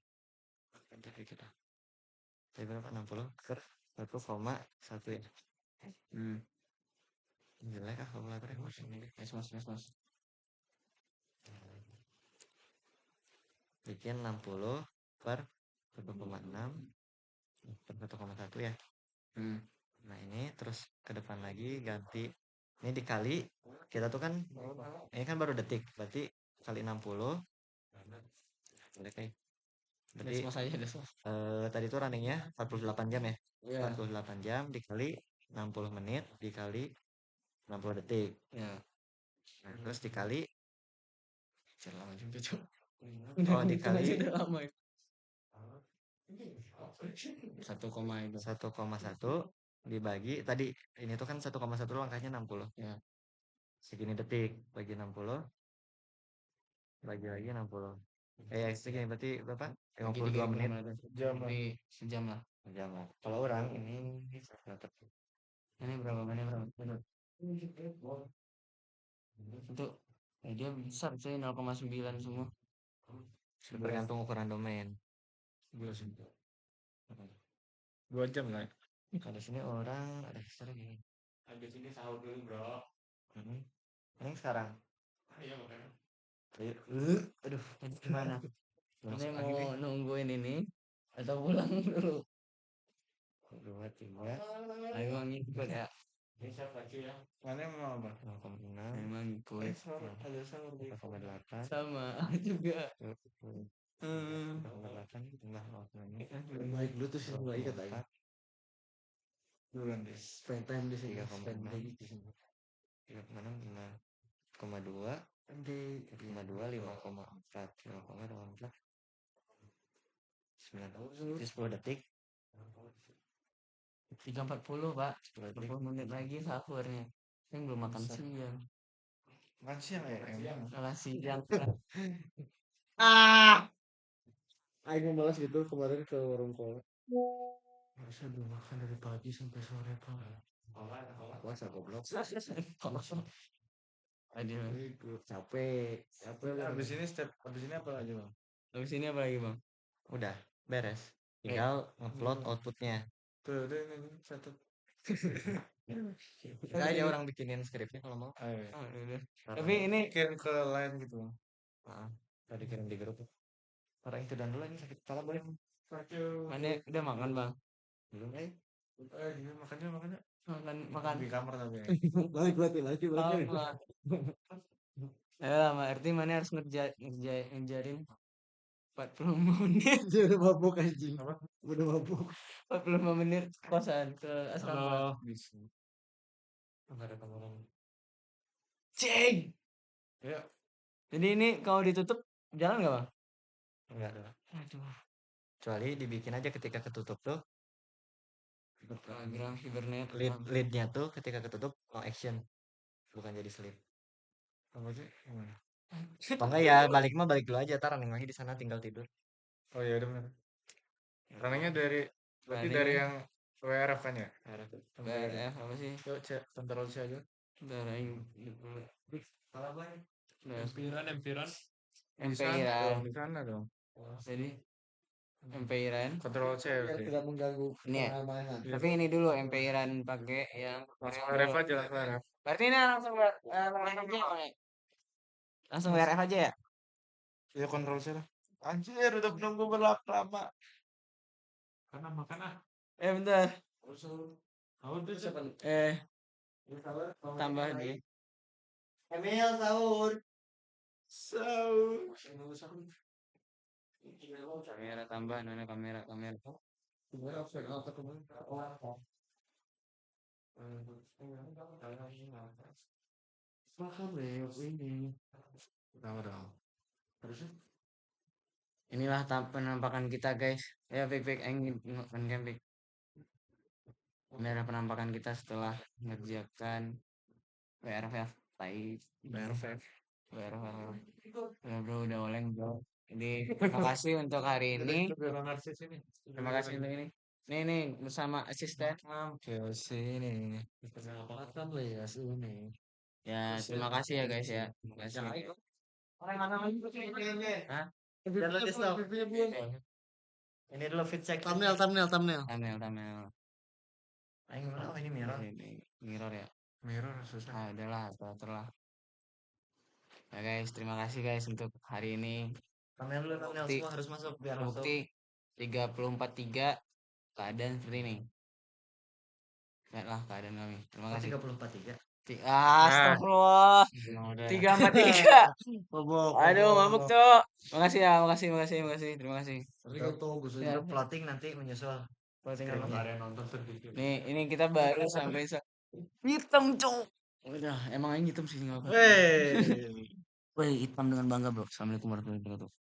Tapi kita berapa? 60 per 1,1 ya. Jelek ah kalkulatornya. Mas. Bikin 60 per 1,6 per 1,1 ya. Nah ini terus ke depan lagi ganti. Ini dikali, kita tuh kan ini kan baru detik, berarti kali 60. Berarti tadi tuh runningnya 48 jam ya. 48 jam dikali 60 menit dikali 60 detik. Ya. Nah, terus dikali lama juga coba. Oh dikali lama ya. 1,1 dibagi tadi ini tuh kan 1,1 langkahnya 60 ya. Segini detik bagi 60 bagi lagi 60 segini berarti berapa? 52 menit sejam lah. Kalau orang ini berapa menit itu dia besar sih 0,9 semua. Tergantung ukuran domain. 2 jam lah. Kalau sini orang ada sekarang gini. Habis ini sahur dulu, Bro. Ini sekarang. Iya, makanya. Aduh, Gimana? Ini mau nungguin ini atau pulang dulu? 2, 3. Ayo ngikut ya. Bisa lagi ya. Mana mau apa? 0,6. Emang ikut. Ada sahur di 0,8. Sama juga. 0,8 tambah 0,6. Baik Bluetooth yang mulai ikat aja. Duluan deh. Spend time di sini. 3,6. 5,2 5,4 10 detik 3.40 Pak. 10 menit lagi sahurnya. Saya belum makan siang. Makan siang ya? Makan siang. Aing mau balas gitu kemarin ke warung kola. Masa belum makan dari pagi sampai sore Pak. Puasa goblok. Aduh. Capek. Habis ini apa lagi, Bang? Habis ini apa lagi Bang? Udah, beres. Tinggal ngupload outputnya. Tuh, udah ini satu. Bisa aja orang bikinin skripnya kalau mau. Ayo, ya. Oh, udah. Ntar Tapi ini Kirim ke lain gitu. Heeh, ntar dikirim di grup. Orang itu dan dulu ini sakit kepala boleh. mana udah makan bang? Belum Iya, makanya Makan. di kamar tapi. Balik lagi. Oh, ya berarti mana harus ngejarin 45 menit. Dia udah mabuk anjing. Apa? Udah mabuk. 45 menit kosan ke asrama. Halo, bisa. Enggak ada kamu. Ceng. Ya, Jadi ini kalau ditutup jalan nggak bang? Enggak ada. Aduh. Kecuali dibikin aja ketika ketutup tuh. Telegram hibernate. Leadnya tuh ketika ketutup no action. Bukan jadi sleep. apa sih? Gimana? Atau enggak ya balik dulu aja, tar running lagi di sana tinggal tidur. Oh iya, udah benar. Runningnya berarti Running dari ya. yang WRF kan ya? BRF apa sih? Yuk, cek Ctrl C aja. Bentar aing. Salah banyak. Empiran. MPI dong, ran. di sana dong. Jadi MPI ran. Ctrl C Biar berarti. tidak mengganggu Ini ya? permainan. Tapi ini dulu MPI ran pakai yang Langsung dulu. WRF aja, langsung WRF. Berarti ini langsung WRF aja ya? Langsung WRF aja ya? Ya Ctrl C lah. Anjir, udah menunggu lama. Makan ah. Bentar. Tahu tuh siapa? Tambah deh. Emil sahur. Kamera tambah, nana kamera. Makan deh ini. Tahu dong. Inilah penampakan kita guys. Ya baik aing kan baik. Ini adalah penampakan kita setelah mengerjakan WRF. WRF. Ya bro, udah oleng bro. Jadi terima kasih untuk hari ini. Terima kasih untuk ini. Nih bersama asisten. Oke, sini. Makan lah ya sini. Ya terima kasih ya guys ya. Terima kasih. Hah? Jangan di stop. Ini dulu fit check. Thumbnail. Thumbnail. Aing mana? Oh, ini mirror. Ini mirror ya. Mirror susah. Udahlah, terlah. Ya guys, terima kasih guys untuk hari ini. Thumbnail dulu, thumbnail Bukti- semua harus masuk biar masuk. Bukti 34-3 keadaan seperti ini. Lihatlah keadaan kami. Terima kasih. 34-3. Astagfirullah. 3-4-3. Aduh, mabuk cok. Makasih ya, makasih. Terima kasih. Tapi kan tunggu Ya. saja. Plotting nanti menyusul. Ada yang nonton sedih. Nih, ini kita baru sampai hitam cok. Udah, emang ini hitam sih nggak apa. Wey. Woi, hitam dengan bangga bro. Assalamualaikum warahmatullahi wabarakatuh.